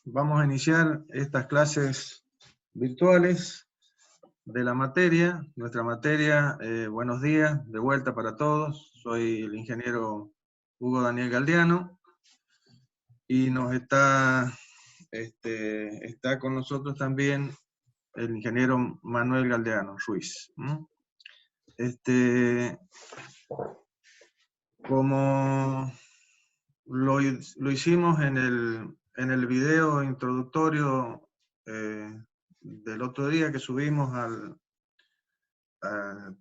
Vamos a iniciar estas clases virtuales de la materia. Nuestra materia, buenos días, de vuelta para todos. Soy el ingeniero Hugo Daniel Galdeano y nos está con nosotros también el ingeniero Manuel Galdeano Ruiz. Como lo hicimos en el video introductorio del otro día que subimos al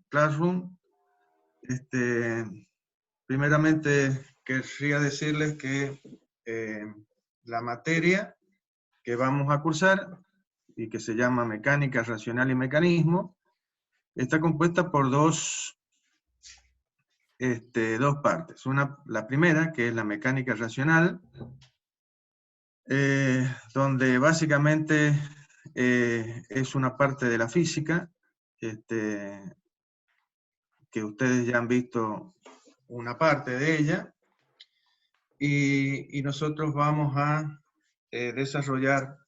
Classroom, primeramente querría decirles que la materia que vamos a cursar y que se llama Mecánica Racional y Mecanismo está compuesta por dos partes. La primera, que es la mecánica racional, donde básicamente es una parte de la física, que ustedes ya han visto una parte de ella, y nosotros vamos a desarrollar,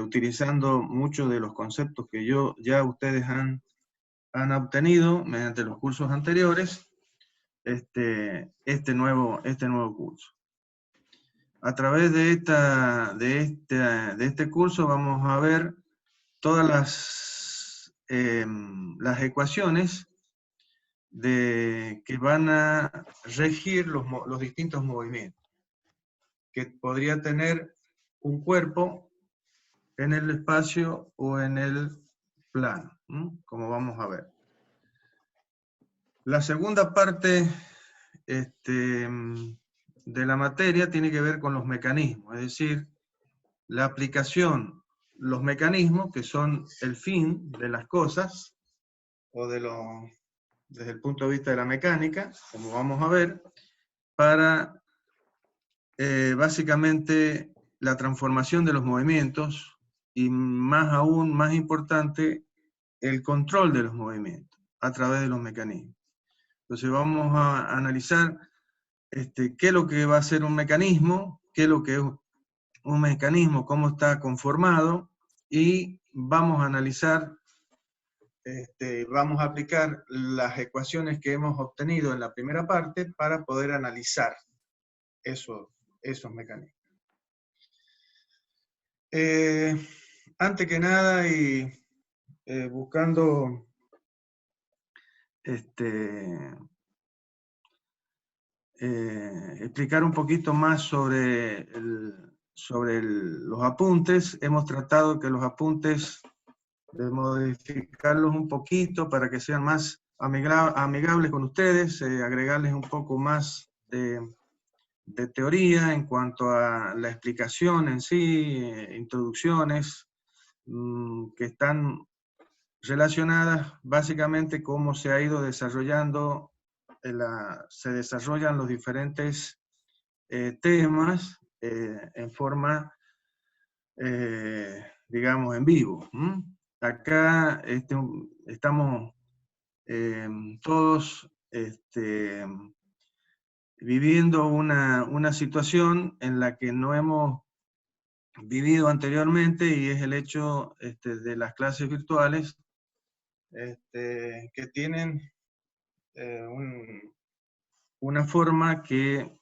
utilizando muchos de los conceptos que ya ustedes han obtenido mediante los cursos anteriores, este nuevo curso. A través de este curso vamos a ver todas las ecuaciones que van a regir los distintos movimientos que podría tener un cuerpo en el espacio o en el plano, como vamos a ver. La segunda parte de la materia tiene que ver con los mecanismos, es decir, la aplicación, los mecanismos que son el fin de las cosas, o desde el punto de vista de la mecánica, como vamos a ver, para básicamente la transformación de los movimientos y más aún, más importante, el control de los movimientos a través de los mecanismos. Entonces vamos a analizar qué es lo que va a ser un mecanismo, qué es lo que es un mecanismo, cómo está conformado, y vamos a analizar, vamos a aplicar las ecuaciones que hemos obtenido en la primera parte para poder analizar esos mecanismos. Antes que nada, y buscando explicar un poquito más sobre los apuntes, hemos tratado que los apuntes de modificarlos un poquito para que sean más amigables con ustedes, agregarles un poco más de teoría en cuanto a la explicación en sí, introducciones que están relacionadas básicamente cómo se ha ido desarrollando, se desarrollan los diferentes temas en forma, digamos, en vivo. Acá estamos todos viviendo una situación en la que no hemos vivido anteriormente, y es el hecho de las clases virtuales, que tienen una forma que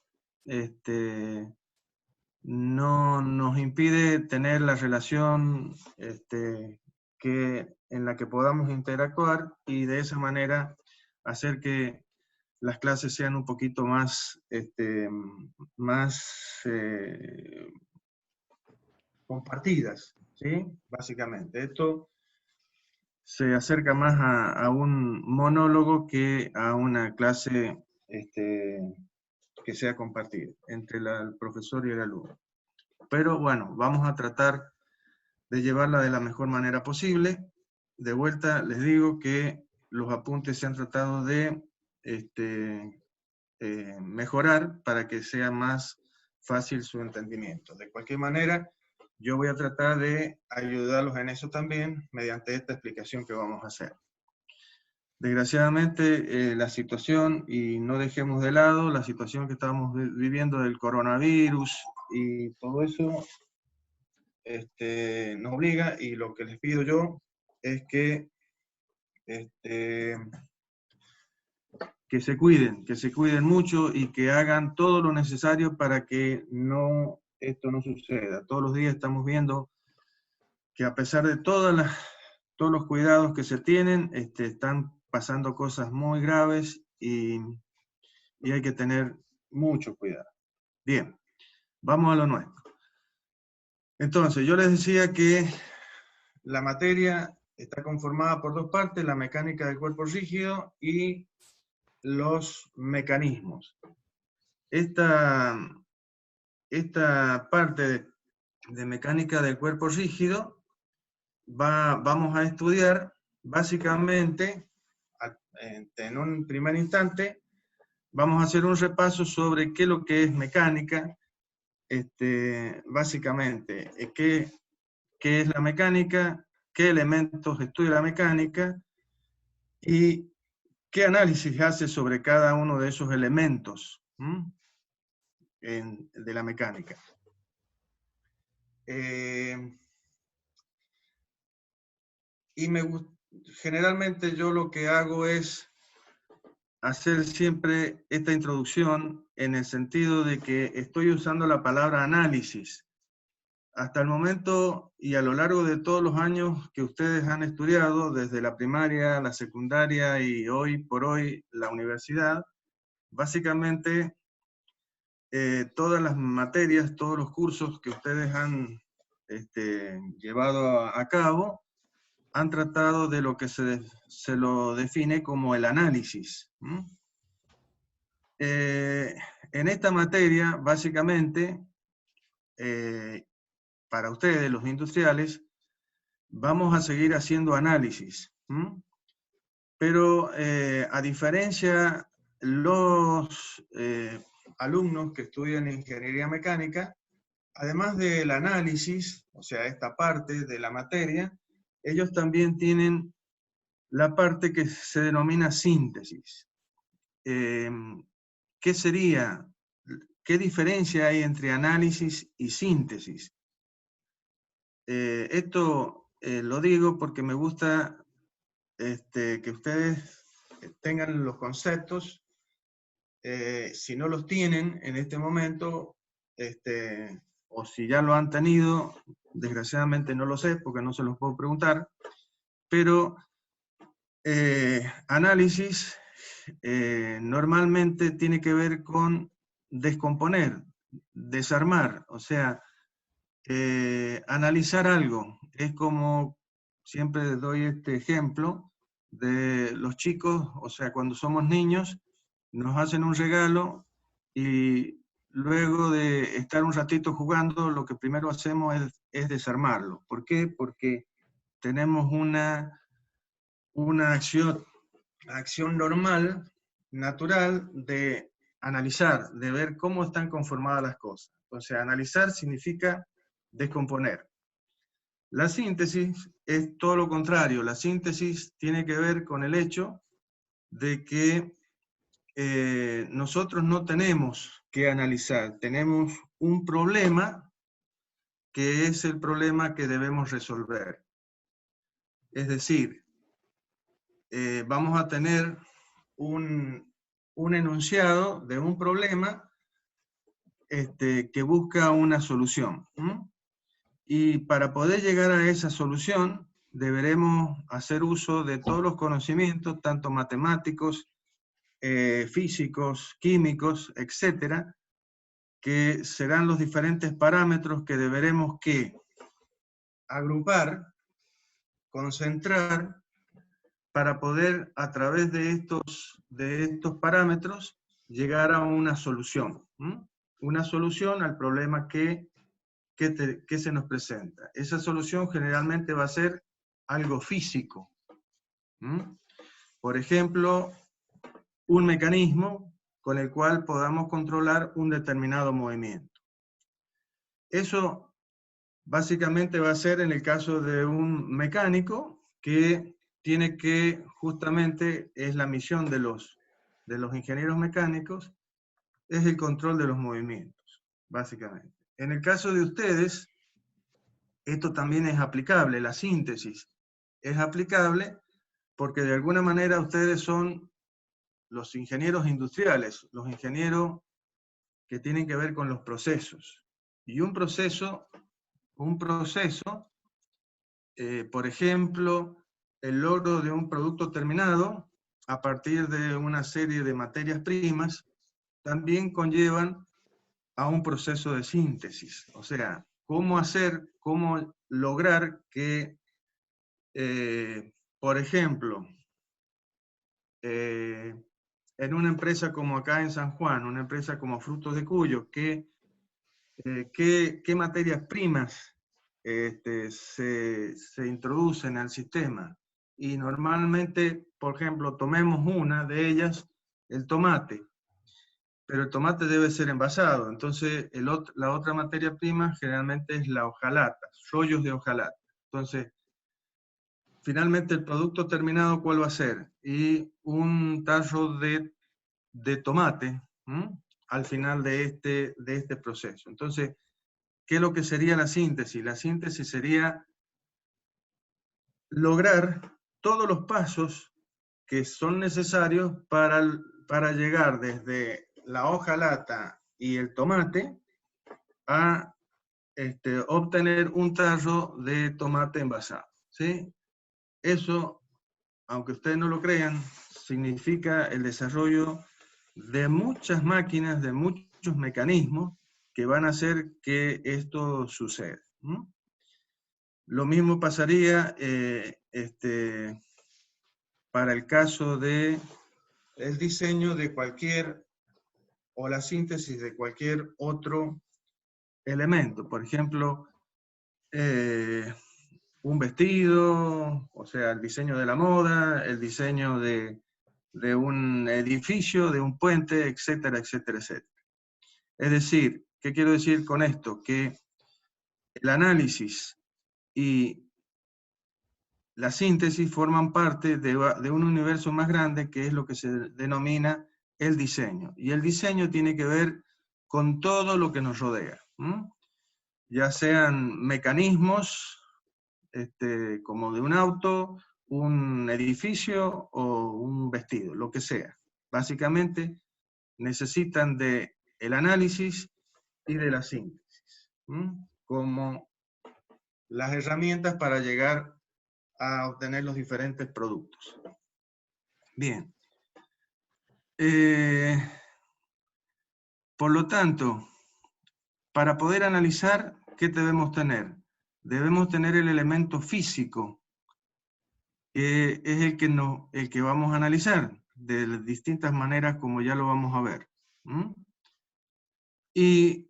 no nos impide tener la relación en la que podamos interactuar, y de esa manera hacer que las clases sean un poquito más, compartidas, ¿sí? Básicamente. Esto se acerca más a un monólogo que a una clase que sea compartida entre el profesor y el alumno. Pero bueno, vamos a tratar de llevarla de la mejor manera posible. De vuelta les digo que los apuntes se han tratado de mejorar para que sea más fácil su entendimiento. De cualquier manera, yo voy a tratar de ayudarlos en eso también mediante esta explicación que vamos a hacer. Desgraciadamente, la situación, y no dejemos de lado la situación que estamos viviendo del coronavirus y todo eso nos obliga, y lo que les pido yo es que que se cuiden mucho y que hagan todo lo necesario para que esto no suceda. Todos los días estamos viendo que a pesar de todos los cuidados que se tienen, están pasando cosas muy graves y hay que tener mucho cuidado. Bien, vamos a lo nuestro. Entonces, yo les decía que la materia está conformada por dos partes, la mecánica del cuerpo rígido y los mecanismos. Esta parte de mecánica del cuerpo rígido vamos a estudiar básicamente, en un primer instante, vamos a hacer un repaso sobre qué es lo que es mecánica, básicamente, qué es la mecánica, qué elementos estudia la mecánica y qué análisis hace sobre cada uno de esos elementos de la mecánica. Generalmente yo lo que hago es hacer siempre esta introducción en el sentido de que estoy usando la palabra análisis. Hasta el momento y a lo largo de todos los años que ustedes han estudiado, desde la primaria, la secundaria y hoy por hoy la universidad, básicamente todas las materias, todos los cursos que ustedes han llevado a cabo, han tratado de lo que se lo define como el análisis. En esta materia, básicamente, para ustedes, los industriales, vamos a seguir haciendo análisis. Pero a diferencia, los alumnos que estudian ingeniería mecánica, además del análisis, o sea, esta parte de la materia, ellos también tienen la parte que se denomina síntesis. ¿Qué sería? ¿Qué diferencia hay entre análisis y síntesis? Esto lo digo porque me gusta que ustedes tengan los conceptos. Si no los tienen en este momento, o si ya lo han tenido, desgraciadamente no lo sé porque no se los puedo preguntar, pero análisis normalmente tiene que ver con descomponer, desarmar, o sea, analizar algo. Es como, siempre doy este ejemplo, de los chicos, o sea, cuando somos niños, nos hacen un regalo y luego de estar un ratito jugando, lo que primero hacemos es desarmarlo. ¿Por qué? Porque tenemos una acción normal, natural, de analizar, de ver cómo están conformadas las cosas. Entonces, analizar significa descomponer. La síntesis es todo lo contrario. La síntesis tiene que ver con el hecho de que nosotros no tenemos que analizar, tenemos un problema que es el problema que debemos resolver. Es decir, vamos a tener un enunciado de un problema que busca una solución. Y para poder llegar a esa solución, deberemos hacer uso de todos los conocimientos, tanto matemáticos, físicos, químicos, etcétera, que serán los diferentes parámetros que deberemos que agrupar, concentrar, para poder, a través de estos parámetros, llegar a una solución. Una solución al problema que se nos presenta. Esa solución generalmente va a ser algo físico. Por ejemplo, un mecanismo con el cual podamos controlar un determinado movimiento. Eso básicamente va a ser en el caso de un mecánico que tiene que, justamente, es la misión de los ingenieros mecánicos, es el control de los movimientos, básicamente. En el caso de ustedes, esto también es aplicable, la síntesis es aplicable porque de alguna manera ustedes son los ingenieros industriales, los ingenieros que tienen que ver con los procesos. Y un proceso, por ejemplo, el logro de un producto terminado a partir de una serie de materias primas, también conllevan a un proceso de síntesis. O sea, cómo lograr que, por ejemplo, en una empresa como acá en San Juan, una empresa como Frutos de Cuyo, ¿qué materias primas se introducen al sistema? Y normalmente, por ejemplo, tomemos una de ellas, el tomate, pero el tomate debe ser envasado, entonces la otra materia prima generalmente es la hojalata, rollos de hojalata. Entonces, finalmente el producto terminado, ¿cuál va a ser? Y un tarro de tomate, al final de este proceso. Entonces, ¿qué es lo que sería la síntesis? La síntesis sería lograr todos los pasos que son necesarios para llegar desde la hojalata y el tomate a obtener un tarro de tomate envasado, ¿sí? Eso, aunque ustedes no lo crean, significa el desarrollo de muchas máquinas, de muchos mecanismos que van a hacer que esto suceda. Lo mismo pasaría para el caso de el diseño de cualquier, o la síntesis de cualquier otro elemento. Por ejemplo, un vestido, o sea, el diseño de la moda, el diseño de un edificio, de un puente, etcétera, etcétera, etcétera. Es decir, ¿qué quiero decir con esto? Que el análisis y la síntesis forman parte de un universo más grande que es lo que se denomina el diseño. Y el diseño tiene que ver con todo lo que nos rodea, ya sean mecanismos como de un auto, un edificio o un vestido, lo que sea. Básicamente necesitan del análisis y de la síntesis, como las herramientas para llegar a obtener los diferentes productos. Bien. Por lo tanto, para poder analizar, ¿qué debemos tener? Debemos tener el elemento físico, que es el que vamos a analizar de distintas maneras, como ya lo vamos a ver. Y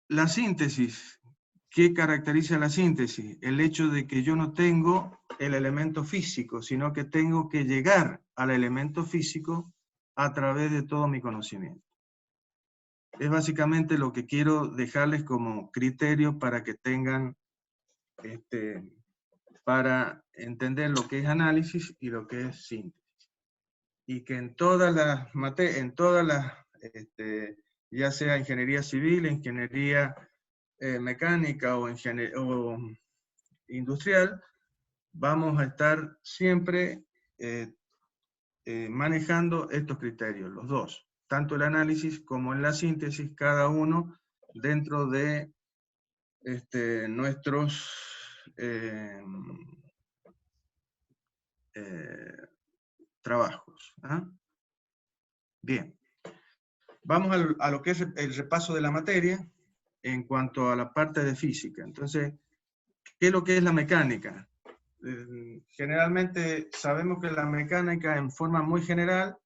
la síntesis, ¿qué caracteriza la síntesis? El hecho de que yo no tengo el elemento físico, sino que tengo que llegar al elemento físico a través de todo mi conocimiento. Es básicamente lo que quiero dejarles como criterio para que tengan, para entender lo que es análisis y lo que es síntesis. Y que en todas las ya sea ingeniería civil, ingeniería mecánica o industrial, vamos a estar siempre manejando estos criterios, los dos, tanto el análisis como en la síntesis, cada uno dentro de nuestros trabajos. Bien, vamos a lo que es el repaso de la materia en cuanto a la parte de física. Entonces, ¿qué es lo que es la mecánica? Generalmente sabemos que la mecánica en forma muy general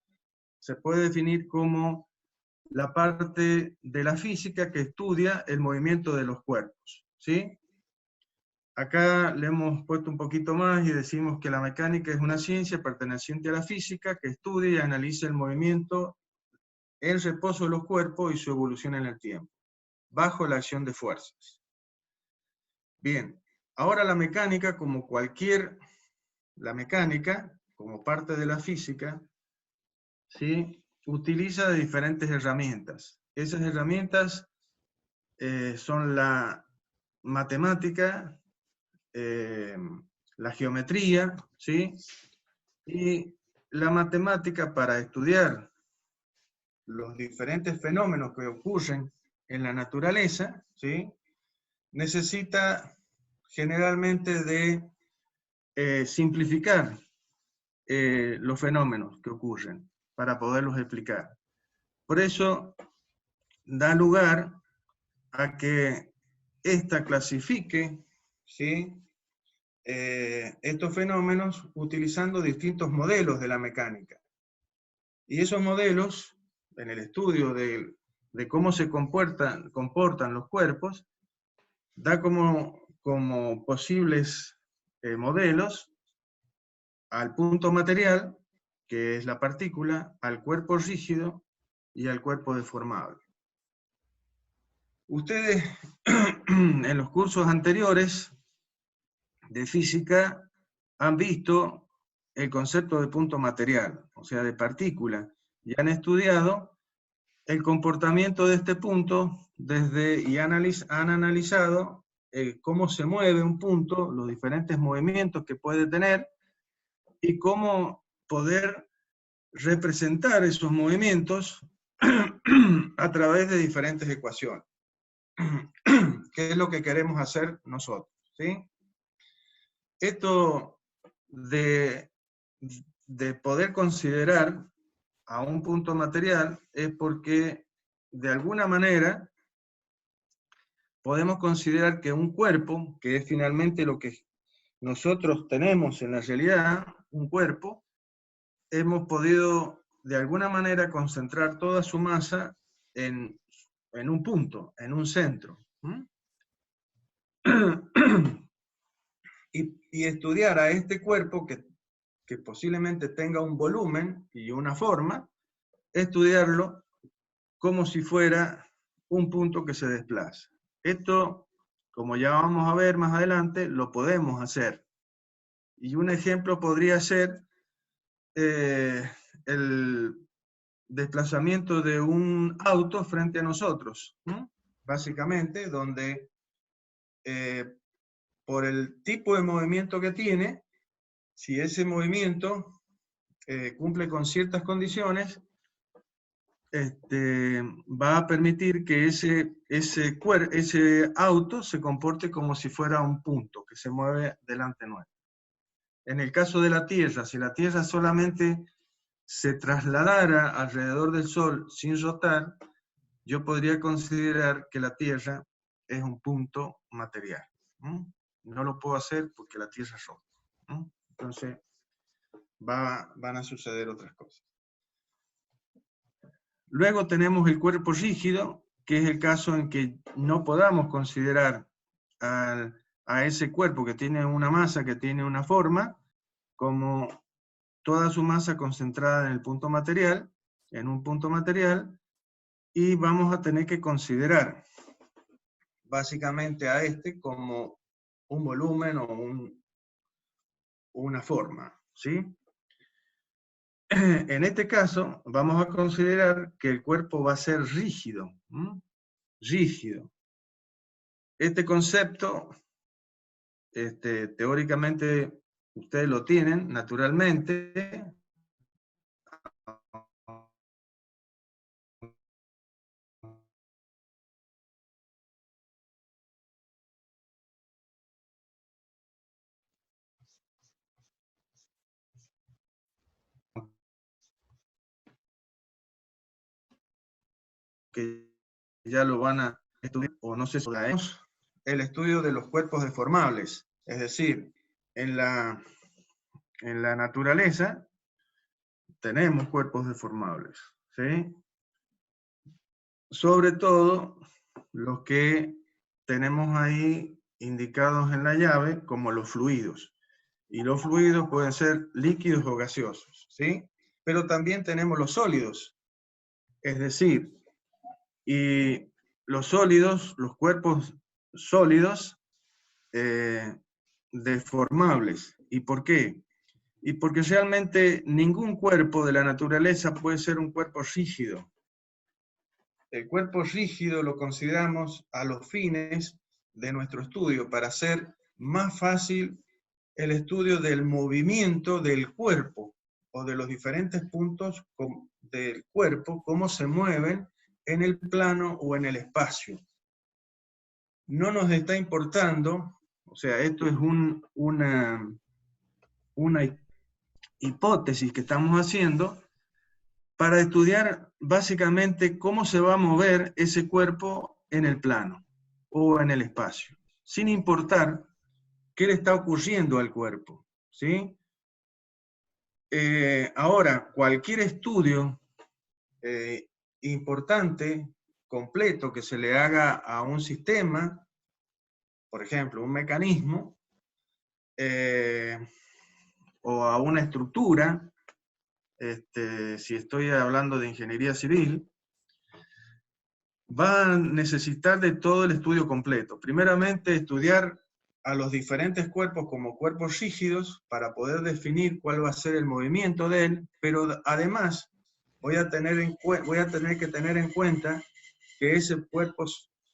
se puede definir como la parte de la física que estudia el movimiento de los cuerpos, ¿sí? Acá le hemos puesto un poquito más y decimos que la mecánica es una ciencia perteneciente a la física que estudia y analiza el movimiento, el reposo de los cuerpos y su evolución en el tiempo, bajo la acción de fuerzas. Bien, ahora la mecánica, como parte de la física, ¿sí? Utiliza diferentes herramientas. Esas herramientas son la matemática, la geometría, ¿sí? Y la matemática para estudiar los diferentes fenómenos que ocurren en la naturaleza, ¿sí? Necesita generalmente de simplificar los fenómenos que ocurren para poderlos explicar. Por eso da lugar a que ésta clasifique, ¿sí? Estos fenómenos utilizando distintos modelos de la mecánica. Y esos modelos, en el estudio de cómo se comportan los cuerpos, da como posibles modelos al punto material, que es la partícula, al cuerpo rígido y al cuerpo deformable. Ustedes en los cursos anteriores de física han visto el concepto de punto material, o sea, de partícula, y han estudiado el comportamiento de este punto y han analizado cómo se mueve un punto, los diferentes movimientos que puede tener y cómo poder representar esos movimientos a través de diferentes ecuaciones. ¿Qué es lo que queremos hacer nosotros? ¿Sí? Esto de poder considerar a un punto material es porque de alguna manera podemos considerar que un cuerpo, que es finalmente lo que nosotros tenemos en la realidad, un cuerpo, hemos podido de alguna manera concentrar toda su masa en un punto, en un centro. Y estudiar a este cuerpo que posiblemente tenga un volumen y una forma, estudiarlo como si fuera un punto que se desplaza. Esto, como ya vamos a ver más adelante, lo podemos hacer. Y un ejemplo podría ser el desplazamiento de un auto frente a nosotros, ¿no? Básicamente, donde por el tipo de movimiento que tiene, si ese movimiento cumple con ciertas condiciones, va a permitir que ese auto se comporte como si fuera un punto que se mueve delante nuestro. En el caso de la Tierra, si la Tierra solamente se trasladara alrededor del Sol sin rotar, yo podría considerar que la Tierra es un punto material. No lo puedo hacer porque la Tierra rota. Entonces, van a suceder otras cosas. Luego tenemos el cuerpo rígido, que es el caso en que no podamos considerar a ese cuerpo que tiene una masa, que tiene una forma, como toda su masa concentrada en el punto material, en un punto material, y vamos a tener que considerar básicamente a este como un volumen o una forma, ¿sí? En este caso, vamos a considerar que el cuerpo va a ser rígido. Rígido. Este concepto, teóricamente, ustedes lo tienen naturalmente. Que ya lo van a estudiar, o no sé si el estudio de los cuerpos deformables. Es decir, en la naturaleza tenemos cuerpos deformables, ¿sí? Sobre todo los que tenemos ahí indicados en la llave como los fluidos. Y los fluidos pueden ser líquidos o gaseosos, ¿sí? Pero también tenemos los sólidos. Es decir, y los sólidos, los cuerpos sólidos, deformables. ¿Y por qué? Y porque realmente ningún cuerpo de la naturaleza puede ser un cuerpo rígido. el cuerpo rígido lo consideramos a los fines de nuestro estudio para hacer más fácil el estudio del movimiento del cuerpo o de los diferentes puntos del cuerpo, cómo se mueven en el plano o en el espacio. No nos está importando, o sea, esto es una hipótesis que estamos haciendo para estudiar básicamente cómo se va a mover ese cuerpo en el plano o en el espacio, sin importar qué le está ocurriendo al cuerpo, ¿sí? Ahora, cualquier estudio importante, completo, que se le haga a un sistema, por ejemplo, un mecanismo, o a una estructura, si estoy hablando de ingeniería civil, va a necesitar de todo el estudio completo. Primeramente, estudiar a los diferentes cuerpos como cuerpos rígidos para poder definir cuál va a ser el movimiento de él, pero además voy a tener que tener en cuenta que ese cuerpo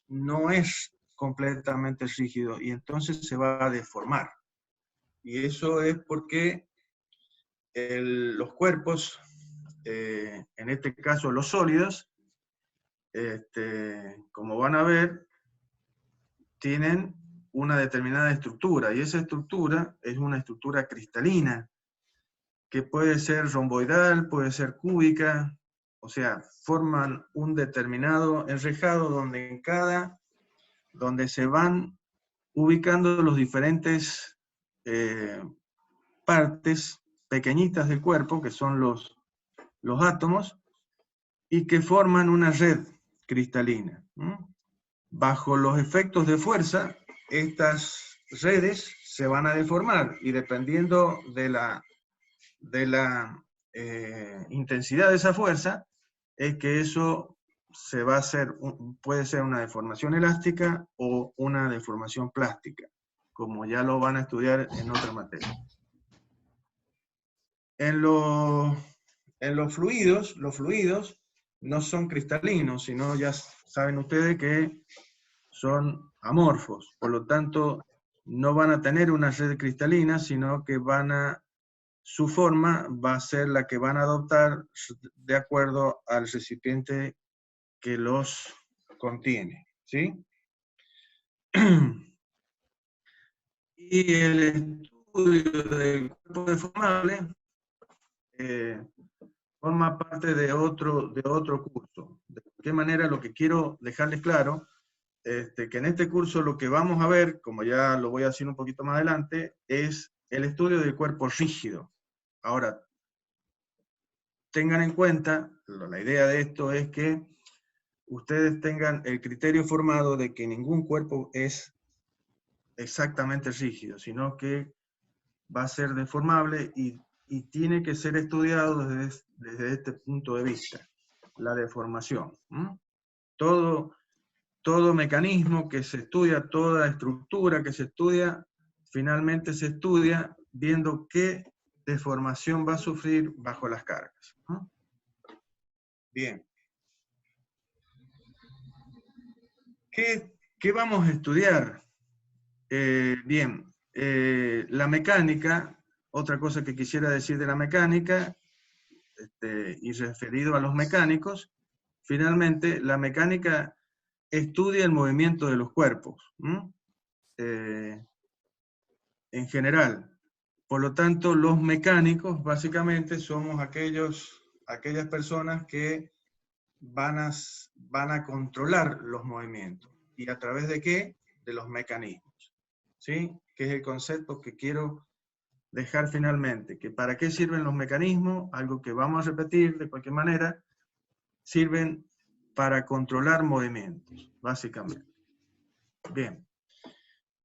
no es completamente rígido y entonces se va a deformar. Y eso es porque los cuerpos, en este caso los sólidos, como van a ver, tienen una determinada estructura, y esa estructura es una estructura cristalina, que puede ser romboidal, puede ser cúbica, o sea, forman un determinado enrejado donde se van ubicando los diferentes partes pequeñitas del cuerpo, que son los átomos, y que forman una red cristalina. Bajo los efectos de fuerza, estas redes se van a deformar, y dependiendo de la intensidad de esa fuerza, es que eso se va a hacer, puede ser una deformación elástica o una deformación plástica, como ya lo van a estudiar en otra materia. En los fluidos no son cristalinos, sino ya saben ustedes que son amorfos, por lo tanto no van a tener una red cristalina, sino que su forma va a ser la que van a adoptar de acuerdo al recipiente que los contiene, ¿sí? Y el estudio del cuerpo deformable forma parte de otro curso. De qué manera, lo que quiero dejarles claro, que en este curso lo que vamos a ver, como ya lo voy a decir un poquito más adelante, es el estudio del cuerpo rígido. Ahora, tengan en cuenta, la idea de esto es que ustedes tengan el criterio formado de que ningún cuerpo es exactamente rígido, sino que va a ser deformable y tiene que ser estudiado desde este punto de vista, la deformación. Todo mecanismo que se estudia, toda estructura que se estudia, finalmente se estudia viendo qué deformación va a sufrir bajo las cargas. Bien. ¿Qué vamos a estudiar? Bien, la mecánica, otra cosa que quisiera decir de la mecánica, y referido a los mecánicos, finalmente la mecánica estudia el movimiento de los cuerpos, en general. Por lo tanto, los mecánicos básicamente somos aquellas personas que van a controlar los movimientos. ¿Y a través de qué? De los mecanismos. ¿Sí? Que es el concepto que quiero dejar finalmente. Que ¿para qué sirven los mecanismos? Algo que vamos a repetir de cualquier manera. Sirven para controlar movimientos, básicamente. Bien.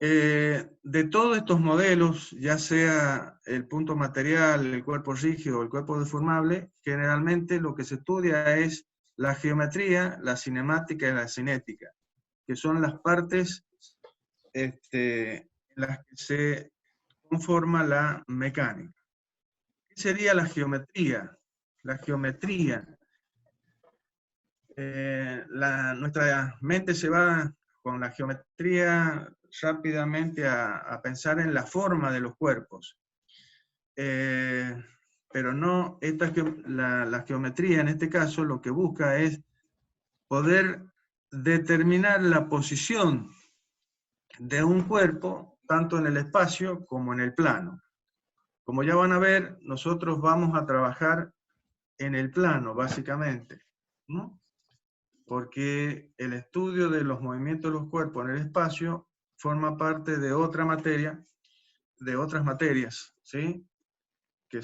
De todos estos modelos, ya sea el punto material, el cuerpo rígido o el cuerpo deformable, generalmente lo que se estudia es la geometría, la cinemática y la cinética, que son las partes en las que se conforma la mecánica. ¿Qué sería la geometría? La geometría nuestra mente se va con la geometría rápidamente a pensar en la forma de los cuerpos. Pero no, la geometría en este caso lo que busca es poder determinar la posición de un cuerpo tanto en el espacio como en el plano. Como ya van a ver, nosotros vamos a trabajar en el plano, básicamente, ¿no? Porque el estudio de los movimientos de los cuerpos en el espacio forma parte de otra materia, de otras materias, ¿sí? Que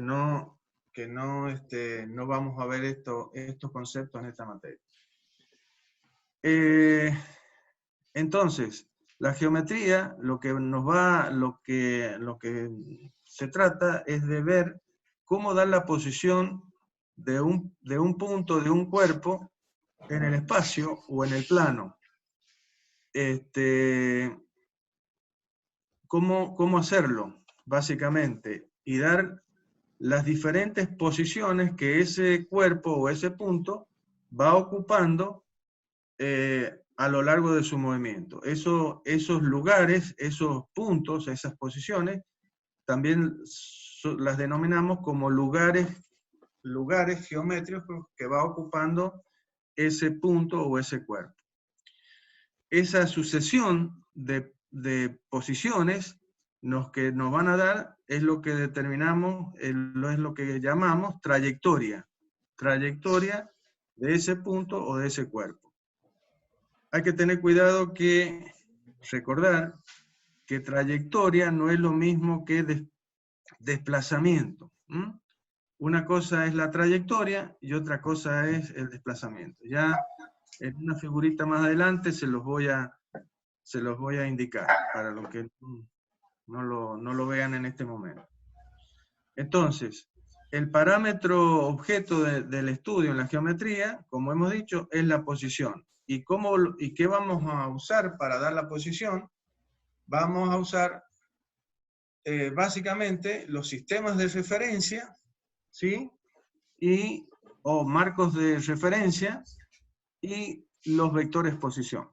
no vamos a ver estos conceptos en esta materia. Entonces, la geometría, lo que se trata es de ver cómo dar la posición de un punto, de un cuerpo, en el espacio o en el plano. ¿Cómo hacerlo? Básicamente, y dar las diferentes posiciones que ese cuerpo o ese punto va ocupando a lo largo de su movimiento. Esos lugares, esos puntos, esas posiciones, también las denominamos como lugares geométricos que va ocupando ese punto o ese cuerpo. Esa sucesión de posiciones que nos van a dar es lo que determinamos, es lo que llamamos trayectoria de ese punto o de ese cuerpo. Hay que tener cuidado recordar que trayectoria no es lo mismo que desplazamiento. Una cosa es la trayectoria y otra cosa es el desplazamiento. Ya en una figurita más adelante se los voy a indicar para los que no lo vean en este momento. Entonces, el parámetro objeto del estudio en la geometría, como hemos dicho, es la posición. ¿Y qué vamos a usar para dar la posición? Vamos a usar básicamente los sistemas de referencia, ¿sí? O marcos de referencia y los vectores posición.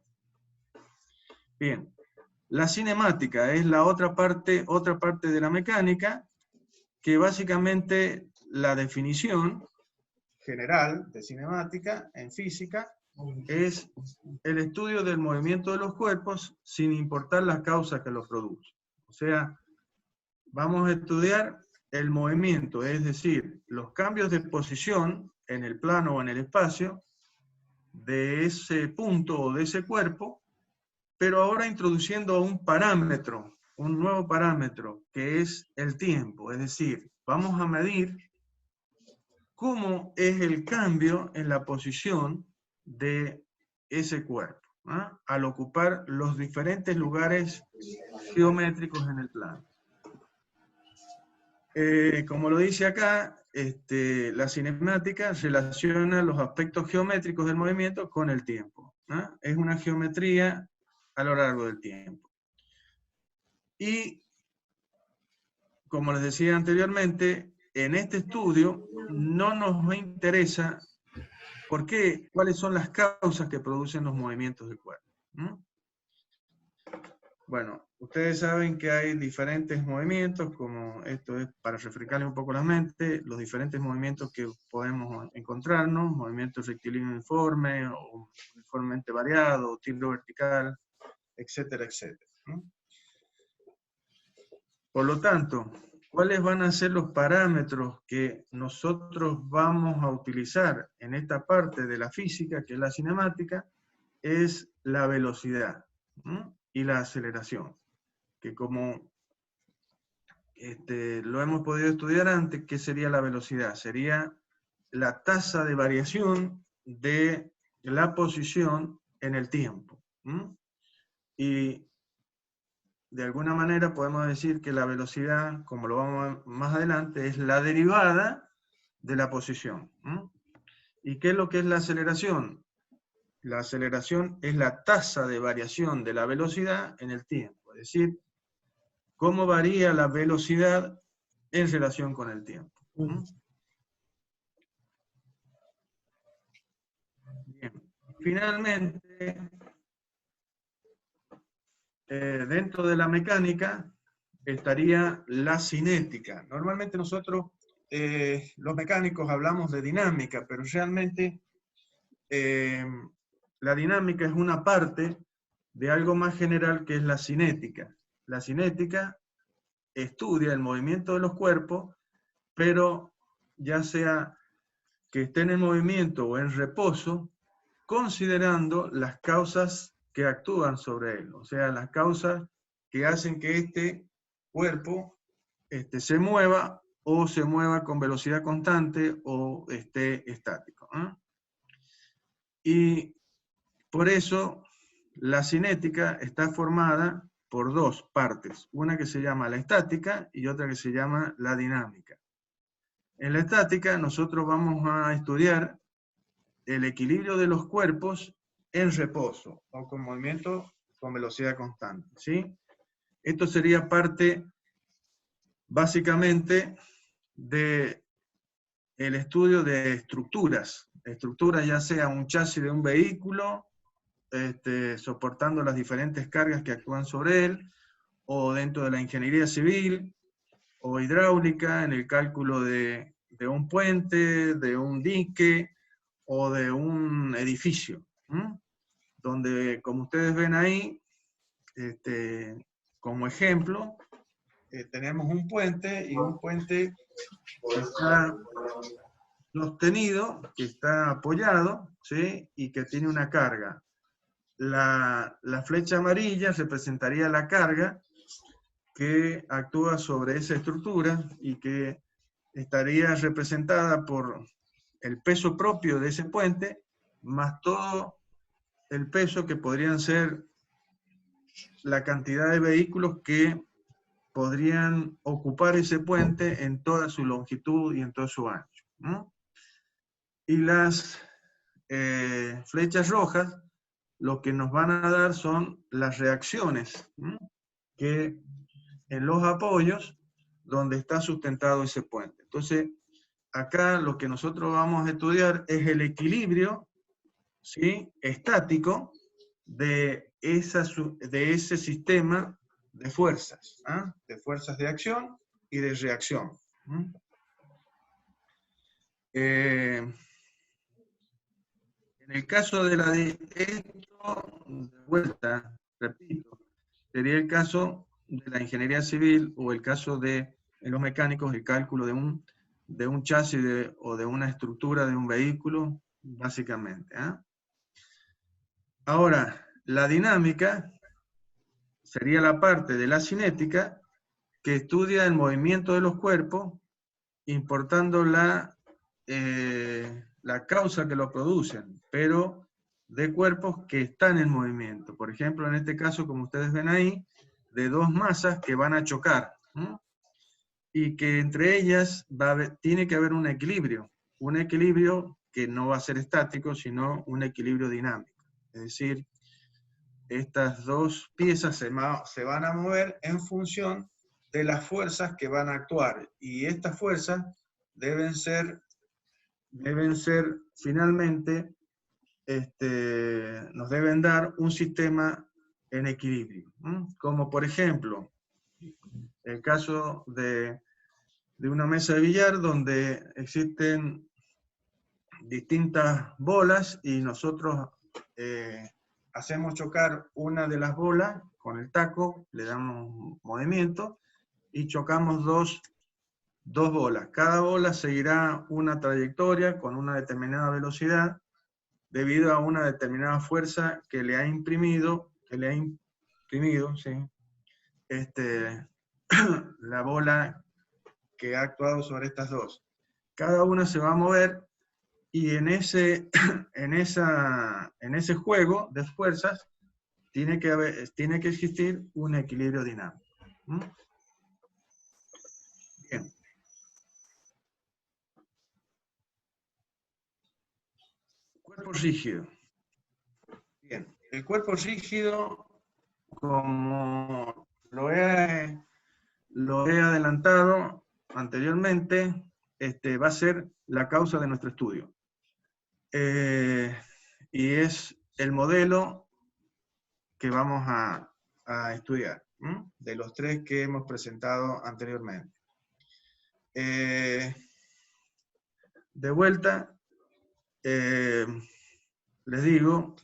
Bien, la cinemática es la otra parte de la mecánica, que básicamente la definición general de cinemática en física es el estudio del movimiento de los cuerpos sin importar las causas que los producen. O sea, vamos a estudiar el movimiento, es decir, los cambios de posición en el plano o en el espacio de ese punto o de ese cuerpo, pero ahora introduciendo un nuevo parámetro, que es el tiempo. Es decir, vamos a medir cómo es el cambio en la posición de ese cuerpo, ¿ah? Al ocupar los diferentes lugares geométricos en el plano. Como lo dice acá, la cinemática relaciona los aspectos geométricos del movimiento con el tiempo, ¿ah? Es una geometría a lo largo del tiempo. Y, como les decía anteriormente, en este estudio no nos interesa cuáles son las causas que producen los movimientos del cuerpo. Bueno, ustedes saben que hay diferentes movimientos, como esto es para refrescarles un poco la mente, los diferentes movimientos que podemos encontrarnos, movimiento rectilíneo uniforme, o uniformemente variado, tiro vertical, etcétera, etcétera. Por lo tanto, ¿cuáles van a ser los parámetros que nosotros vamos a utilizar en esta parte de la física, que es la cinemática? Es la velocidad y la aceleración, que como lo hemos podido estudiar antes, ¿qué sería la velocidad? Sería la tasa de variación de la posición en el tiempo. Y de alguna manera podemos decir que la velocidad, como lo vamos a ver más adelante, es la derivada de la posición. ¿Y qué es lo que es la aceleración? La aceleración es la tasa de variación de la velocidad en el tiempo, es decir, cómo varía la velocidad en relación con el tiempo. Bien. Finalmente, dentro de la mecánica estaría la cinética. Normalmente nosotros, los mecánicos, hablamos de dinámica, pero realmente la dinámica es una parte de algo más general que es la cinética. La cinética estudia el movimiento de los cuerpos, pero ya sea que estén en movimiento o en reposo, considerando las causas que actúan sobre él, o sea, las causas que hacen que este cuerpo se mueva o se mueva con velocidad constante o esté estático. Y por eso la cinética está formada por dos partes, una que se llama la estática y otra que se llama la dinámica. En la estática nosotros vamos a estudiar el equilibrio de los cuerpos en reposo o con movimiento con velocidad constante, ¿sí? Esto sería parte básicamente de el estudio de estructuras ya sea un chasis de un vehículo, soportando las diferentes cargas que actúan sobre él, o dentro de la ingeniería civil, o hidráulica, en el cálculo de un puente, de un dique, o de un edificio, donde, como ustedes ven ahí, como ejemplo, tenemos un puente, y un puente que está sostenido, que está apoyado, ¿sí? Y que tiene una carga. La flecha amarilla representaría la carga que actúa sobre esa estructura y que estaría representada por el peso propio de ese puente, más todo el peso que podrían ser la cantidad de vehículos que podrían ocupar ese puente en toda su longitud y en todo su ancho. Y las flechas rojas lo que nos van a dar son las reacciones que en los apoyos donde está sustentado ese puente. Entonces, acá lo que nosotros vamos a estudiar es el equilibrio, ¿sí?, estático de ese sistema de fuerzas, de fuerzas de acción y de reacción. En el caso de esto, de vuelta, repito, sería el caso de la ingeniería civil o el caso de los mecánicos, el cálculo de un chasis o de una estructura de un vehículo, básicamente. Ahora, la dinámica sería la parte de la cinética que estudia el movimiento de los cuerpos, importando la causa que lo producen, pero de cuerpos que están en movimiento. Por ejemplo, en este caso, como ustedes ven ahí, de dos masas que van a chocar, y que entre ellas tiene que haber un equilibrio que no va a ser estático, sino un equilibrio dinámico. Es decir, estas dos piezas se van a mover en función de las fuerzas que van a actuar, y estas fuerzas deben ser finalmente, nos deben dar un sistema en equilibrio. Como por ejemplo, el caso de una mesa de billar donde existen distintas bolas y nosotros hacemos chocar una de las bolas con el taco, le damos movimiento y chocamos dos bolas. Cada bola seguirá una trayectoria con una determinada velocidad debido a una determinada fuerza que le ha imprimido, ¿sí?, la bola que ha actuado sobre estas dos. Cada una se va a mover y en ese juego de fuerzas tiene que existir un equilibrio dinámico. Bien. Cuerpo rígido. Bien. El cuerpo rígido, como lo he adelantado anteriormente, va a ser la causa de nuestro estudio. y es el modelo que vamos a estudiar, de los 3 que hemos presentado anteriormente. De vuelta, les digo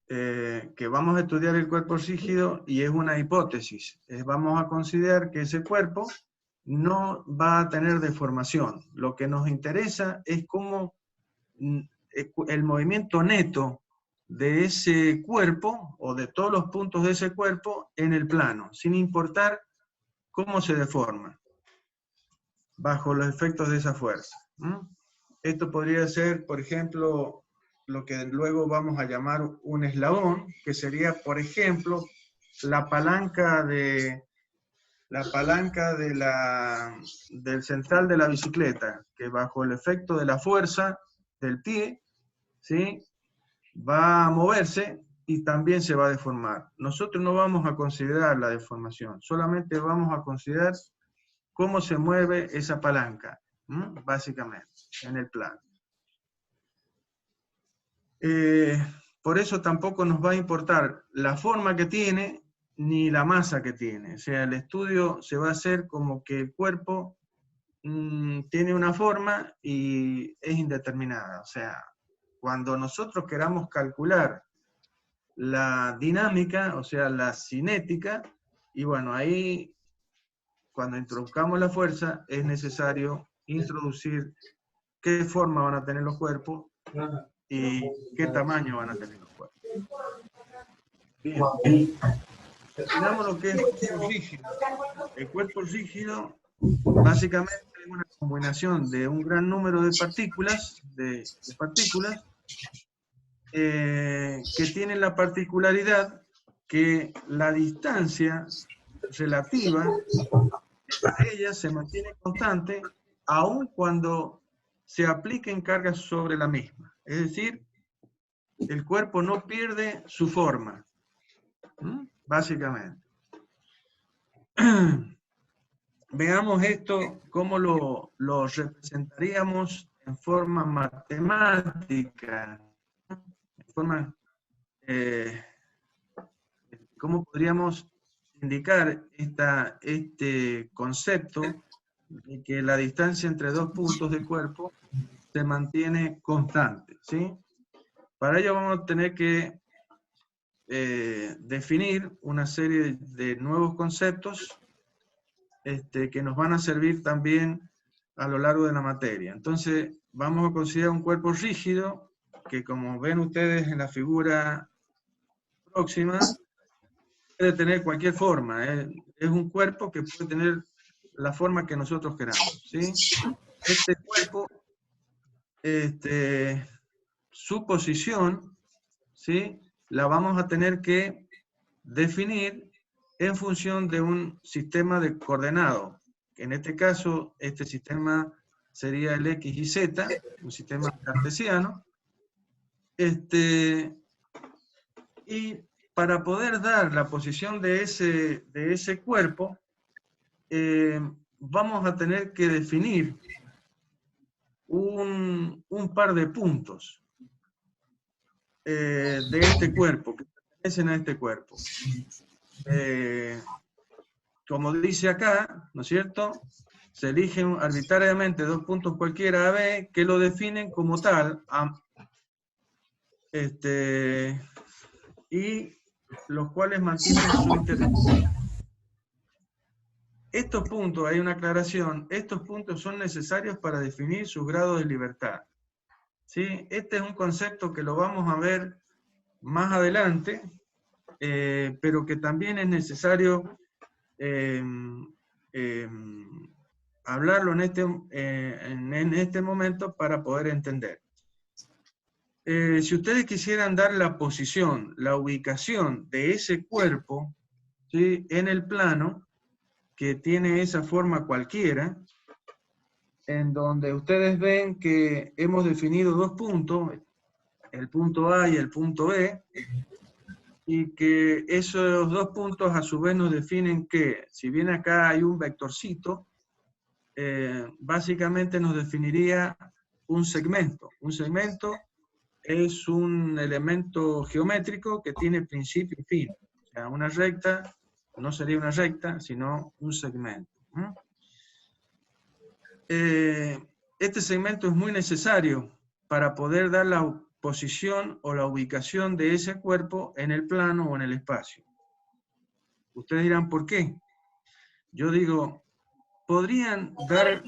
que vamos a estudiar el cuerpo rígido y es una hipótesis. Vamos a considerar que ese cuerpo no va a tener deformación. Lo que nos interesa es cómo el movimiento neto de ese cuerpo o de todos los puntos de ese cuerpo en el plano, sin importar cómo se deforma bajo los efectos de esa fuerza. Esto podría ser, por ejemplo, lo que luego vamos a llamar un eslabón, que sería, por ejemplo, la palanca del central de la bicicleta, que bajo el efecto de la fuerza del pie, ¿sí?, va a moverse y también se va a deformar. Nosotros no vamos a considerar la deformación, solamente vamos a considerar cómo se mueve esa palanca, básicamente, en el plano. Por eso tampoco nos va a importar la forma que tiene, ni la masa que tiene. O sea, el estudio se va a hacer como que el cuerpo tiene una forma y es indeterminada. O sea, cuando nosotros queramos calcular la dinámica, o sea, la cinética, y bueno, ahí, cuando introduzcamos la fuerza, es necesario introducir qué forma van a tener los cuerpos y qué tamaño van a tener los cuerpos. Bien. Definamos lo que es el cuerpo rígido. El cuerpo rígido básicamente es una combinación de un gran número de partículas, que tienen la particularidad que la distancia relativa entre ellas se mantiene constante aun cuando se apliquen cargas sobre la misma. Es decir, el cuerpo no pierde su forma, básicamente. Veamos esto, cómo lo representaríamos en forma matemática, en forma, cómo podríamos indicar este concepto de que la distancia entre dos puntos de cuerpo se mantiene constante, ¿sí? Para ello vamos a tener que definir una serie de nuevos conceptos que nos van a servir también a lo largo de la materia. Entonces, vamos a considerar un cuerpo rígido, que como ven ustedes en la figura próxima, puede tener cualquier forma. Es un cuerpo que puede tener la forma que nosotros queramos, ¿sí? Este cuerpo, su posición, ¿sí?, la vamos a tener que definir en función de un sistema de coordenado. En este caso, este sistema sería el X y Z, un sistema cartesiano. Y para poder dar la posición de ese cuerpo, vamos a tener que definir un par de puntos de este cuerpo, que pertenecen a este cuerpo. Como dice acá, ¿no es cierto?, se eligen arbitrariamente dos puntos cualquiera A, B, que lo definen como tal, y los cuales mantienen su interacción. Estos puntos, hay una aclaración, estos puntos son necesarios para definir sus grados de libertad, ¿sí? Este es un concepto que lo vamos a ver más adelante, pero que también es necesario hablarlo en este momento para poder entender. Si ustedes quisieran dar la posición, la ubicación de ese cuerpo, ¿sí?, en el plano, que tiene esa forma cualquiera, en donde ustedes ven que hemos definido dos puntos, el punto A y el punto B, y que esos dos puntos a su vez nos definen que, si bien acá hay un vectorcito, básicamente nos definiría un segmento es un elemento geométrico que tiene principio y fin. O sea, una recta no sería una recta, sino un segmento. Este segmento es muy necesario para poder dar la posición o la ubicación de ese cuerpo en el plano o en el espacio. Ustedes dirán, ¿por qué? Yo digo, ¿podrían dar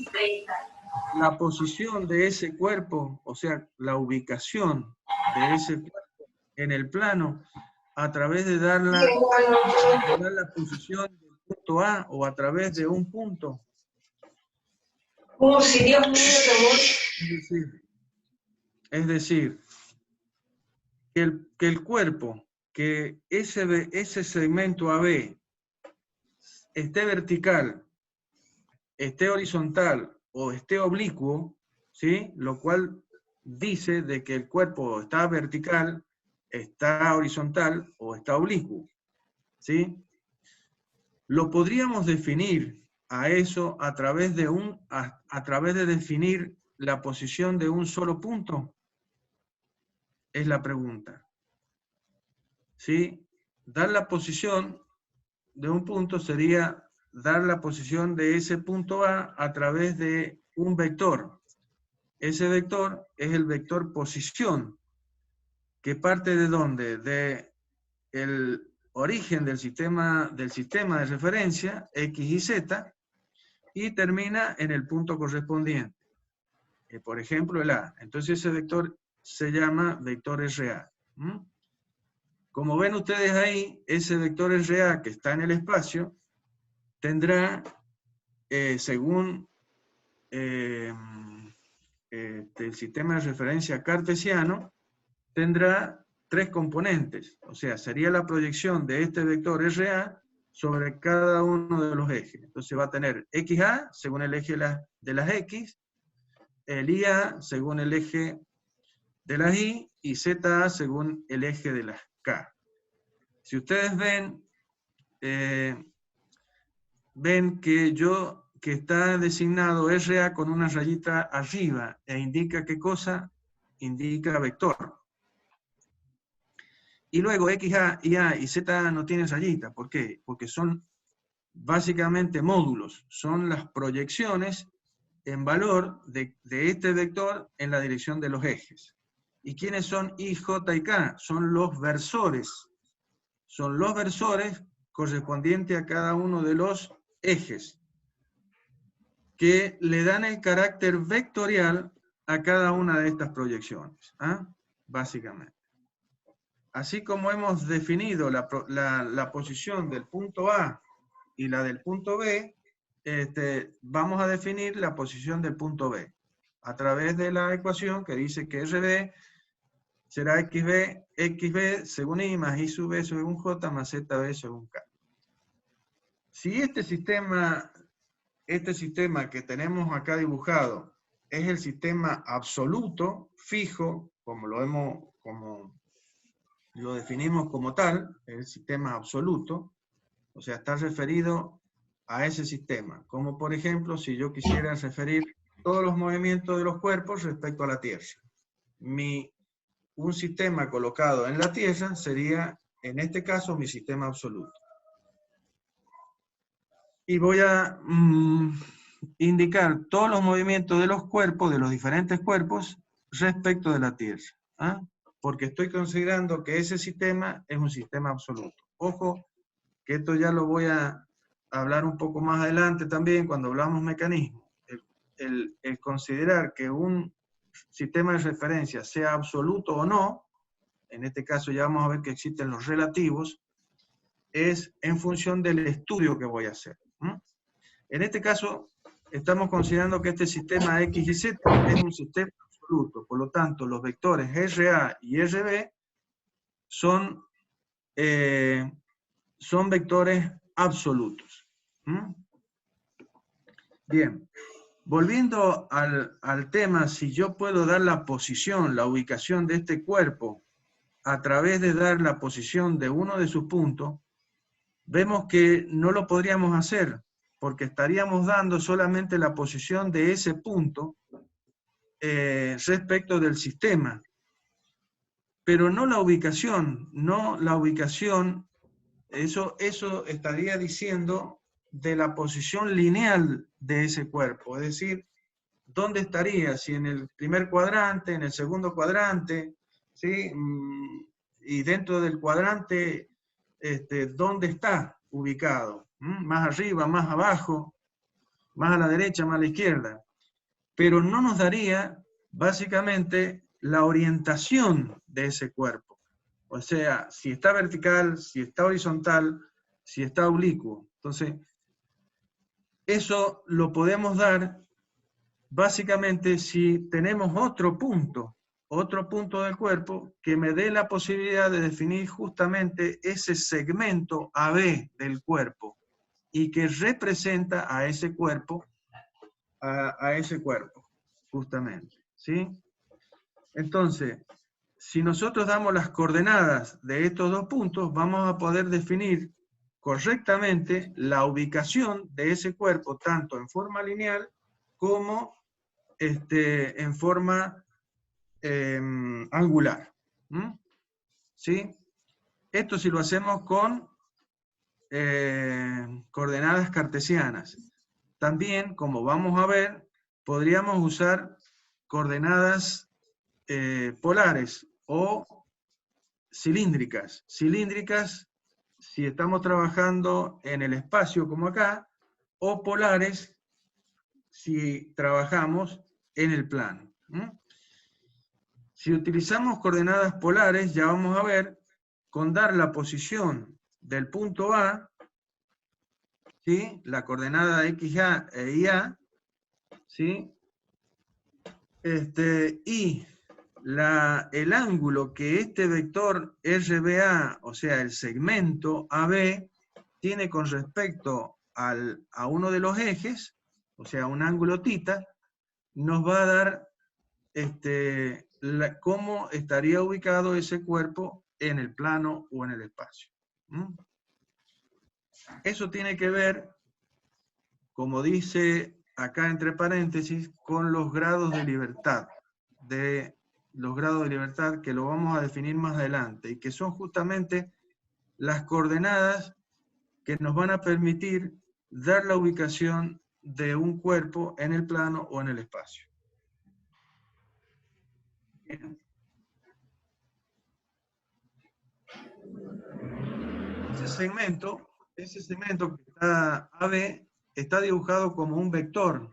la posición de ese cuerpo, o sea, la ubicación de ese cuerpo en el plano, a través de dar la posición del punto A o a través de un punto? Si Dios mío, Es decir, que el cuerpo, que ese segmento AB esté vertical, esté horizontal o esté oblicuo, ¿sí? Lo cual dice de que el cuerpo está vertical, está horizontal o está oblicuo, ¿sí? Lo podríamos definir a eso a través de definir la posición de un solo punto. Es la pregunta. ¿Sí? Dar la posición de un punto sería dar la posición de ese punto a través de un vector. Ese vector es el vector posición, que parte ¿de dónde? De el origen del sistema de referencia, X y Z, y termina en el punto correspondiente. Por ejemplo, el A. Entonces ese vector se llama vector RA. Como ven ustedes ahí, ese vector RA que está en el espacio tendrá, según el sistema de referencia cartesiano, tendrá tres componentes. O sea, sería la proyección de este vector RA sobre cada uno de los ejes. Entonces va a tener XA según el eje de las X, el IA según el eje de las Y y ZA según el eje de las K. Si ustedes ven, ven que está designado RA con una rayita arriba e indica ¿qué cosa? Indica vector. Y luego XA, IA y ZA no tienen rayita. ¿Por qué? Porque son básicamente módulos, son las proyecciones en valor de este vector en la dirección de los ejes. ¿Y quiénes son I, J y K? Son los versores. Son los versores correspondientes a cada uno de los ejes, que le dan el carácter vectorial a cada una de estas proyecciones, básicamente. Así como hemos definido la posición del punto A y la del punto B, vamos a definir la posición del punto B a través de la ecuación que dice que RB será XB según I más I sub B según J más ZB según K. Si este sistema que tenemos acá dibujado es el sistema absoluto, fijo, como lo definimos como tal, el sistema absoluto, o sea, está referido a ese sistema. Como por ejemplo, si yo quisiera referir todos los movimientos de los cuerpos respecto a la Tierra. Un sistema colocado en la Tierra sería, en este caso, mi sistema absoluto. Y voy a indicar todos los movimientos de los cuerpos, de los diferentes cuerpos, respecto de la Tierra. Porque estoy considerando que ese sistema es un sistema absoluto. Ojo, que esto ya lo voy a hablar un poco más adelante también cuando hablamos mecanismo. El considerar que un sistema de referencia sea absoluto o no, en este caso ya vamos a ver que existen los relativos, es en función del estudio que voy a hacer. En este caso, estamos considerando que este sistema X y Z es un sistema absoluto, por lo tanto, los vectores RA y RB son vectores absolutos. Bien, volviendo al tema, si yo puedo dar la posición, la ubicación de este cuerpo a través de dar la posición de uno de sus puntos, vemos que no lo podríamos hacer, porque estaríamos dando solamente la posición de ese punto respecto del sistema. pero no la ubicación, eso estaría diciendo de la posición lineal de ese cuerpo, es decir, ¿dónde estaría? Si en el primer cuadrante, en el segundo cuadrante, ¿sí? Y dentro del cuadrante, ¿dónde está ubicado? Más arriba, más abajo, más a la derecha, más a la izquierda. Pero no nos daría, básicamente, la orientación de ese cuerpo. O sea, si está vertical, si está horizontal, si está oblicuo. Entonces, eso lo podemos dar básicamente si tenemos otro punto del cuerpo que me dé la posibilidad de definir justamente ese segmento AB del cuerpo y que representa a ese cuerpo, justamente, ¿sí? Entonces, si nosotros damos las coordenadas de estos dos puntos, vamos a poder definir correctamente la ubicación de ese cuerpo, tanto en forma lineal como en forma angular. ¿Sí? Esto si lo hacemos con coordenadas cartesianas. También, como vamos a ver, podríamos usar coordenadas polares o cilíndricas. Cilíndricas si estamos trabajando en el espacio como acá, o polares si trabajamos en el plano. Si utilizamos coordenadas polares, ya vamos a ver, con dar la posición del punto A, ¿sí? La coordenada XA e YA, ¿sí? Y el ángulo que este vector RBA, o sea, el segmento AB, tiene con respecto a uno de los ejes, o sea, un ángulo θ, nos va a dar cómo estaría ubicado ese cuerpo en el plano o en el espacio. Eso tiene que ver, como dice acá entre paréntesis, con los grados de libertad, que lo vamos a definir más adelante, y que son justamente las coordenadas que nos van a permitir dar la ubicación de un cuerpo en el plano o en el espacio. Bien. Ese segmento que está AB está dibujado como un vector,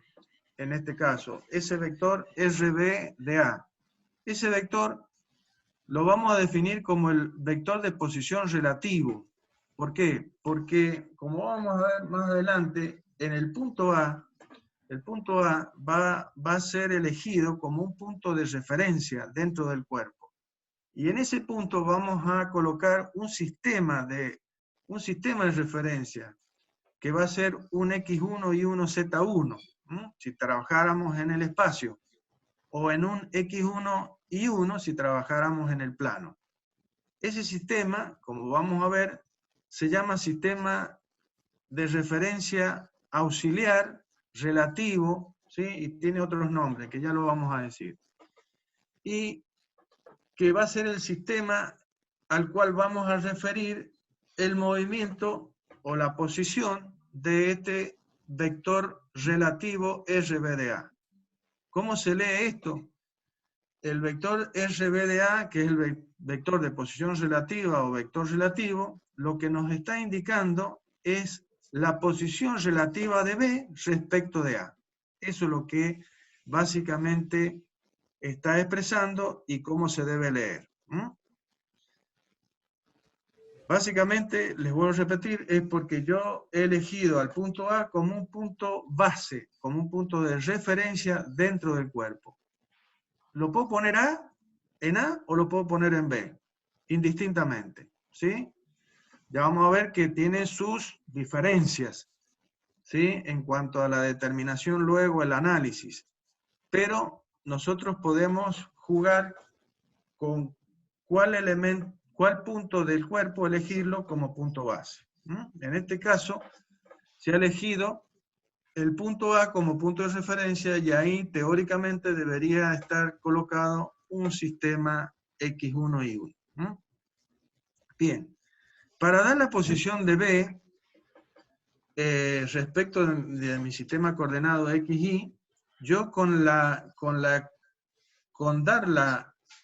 en este caso, ese vector RB de A. Ese vector lo vamos a definir como el vector de posición relativo. ¿Por qué? Porque, como vamos a ver más adelante, en el punto A va a ser elegido como un punto de referencia dentro del cuerpo. Y en ese punto vamos a colocar un sistema de referencia, que va a ser un X1 y un Z1, si trabajáramos en el espacio, o en un X1 y 1 si trabajáramos en el plano. Ese sistema, como vamos a ver, se llama sistema de referencia auxiliar relativo, ¿sí? Y tiene otros nombres, que ya lo vamos a decir. Y que va a ser el sistema al cual vamos a referir el movimiento o la posición de este vector relativo RB de A. ¿Cómo se lee esto? El vector RB de A, que es el vector de posición relativa o vector relativo, lo que nos está indicando es la posición relativa de B respecto de A. Eso es lo que básicamente está expresando y cómo se debe leer. Básicamente, les vuelvo a repetir, es porque yo he elegido al punto A como un punto base, como un punto de referencia dentro del cuerpo. ¿Lo puedo poner en A o lo puedo poner en B? Indistintamente, ¿sí? Ya vamos a ver que tiene sus diferencias, ¿sí? En cuanto a la determinación luego, el análisis. Pero nosotros podemos jugar con cuál punto del cuerpo elegirlo como punto base. En este caso, se ha elegido el punto A como punto de referencia y ahí teóricamente debería estar colocado un sistema x1, y1. Bien, para dar la posición de B, respecto de mi sistema coordenado x, y, yo con dar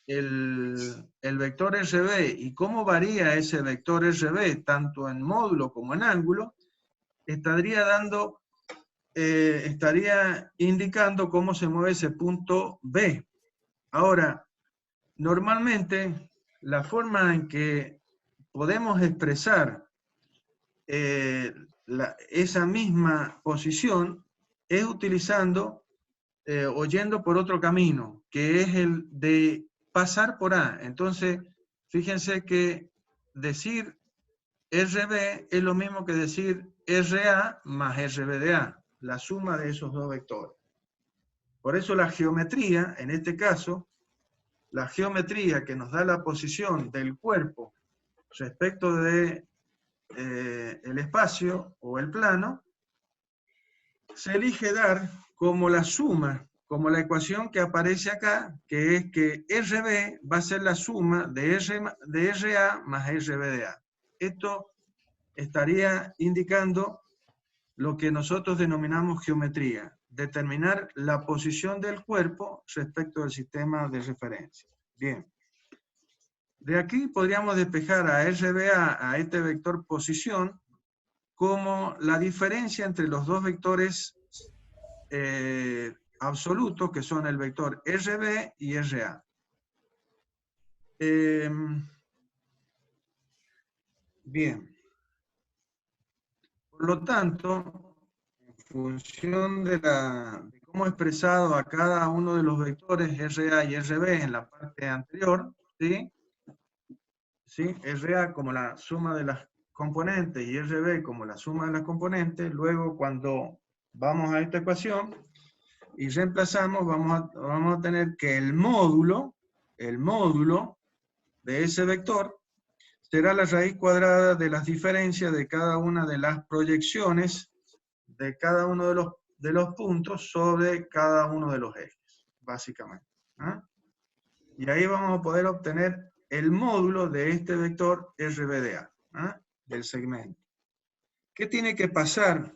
el vector RB y cómo varía ese vector RB, tanto en módulo como en ángulo, estaría indicando cómo se mueve ese punto B. Ahora, normalmente, la forma en que podemos expresar esa misma posición es utilizando o yendo por otro camino, que es el de pasar por A. Entonces, fíjense que decir RB es lo mismo que decir RA más RB de A, la suma de esos dos vectores. Por eso la geometría, en este caso, la geometría que nos da la posición del cuerpo respecto de el espacio o el plano, se elige dar como la suma, como la ecuación que aparece acá, que es que RB va a ser la suma de RA más RB de A. Esto estaría indicando lo que nosotros denominamos geometría, determinar la posición del cuerpo respecto del sistema de referencia. Bien. De aquí podríamos despejar a RBA, a este vector posición, como la diferencia entre los dos vectores absolutos, que son el vector RB y RA. Bien. Por lo tanto, en función de cómo he expresado a cada uno de los vectores RA y RB en la parte anterior, ¿sí? ¿Sí? RA como la suma de las componentes y RB como la suma de las componentes. Luego, cuando vamos a esta ecuación y reemplazamos, vamos a tener que el módulo de ese vector será la raíz cuadrada de las diferencias de cada una de las proyecciones de cada uno de los puntos sobre cada uno de los ejes, básicamente. ¿Ah? Y ahí vamos a poder obtener el módulo de este vector RBDA, ¿ah? Del segmento. ¿Qué tiene que pasar?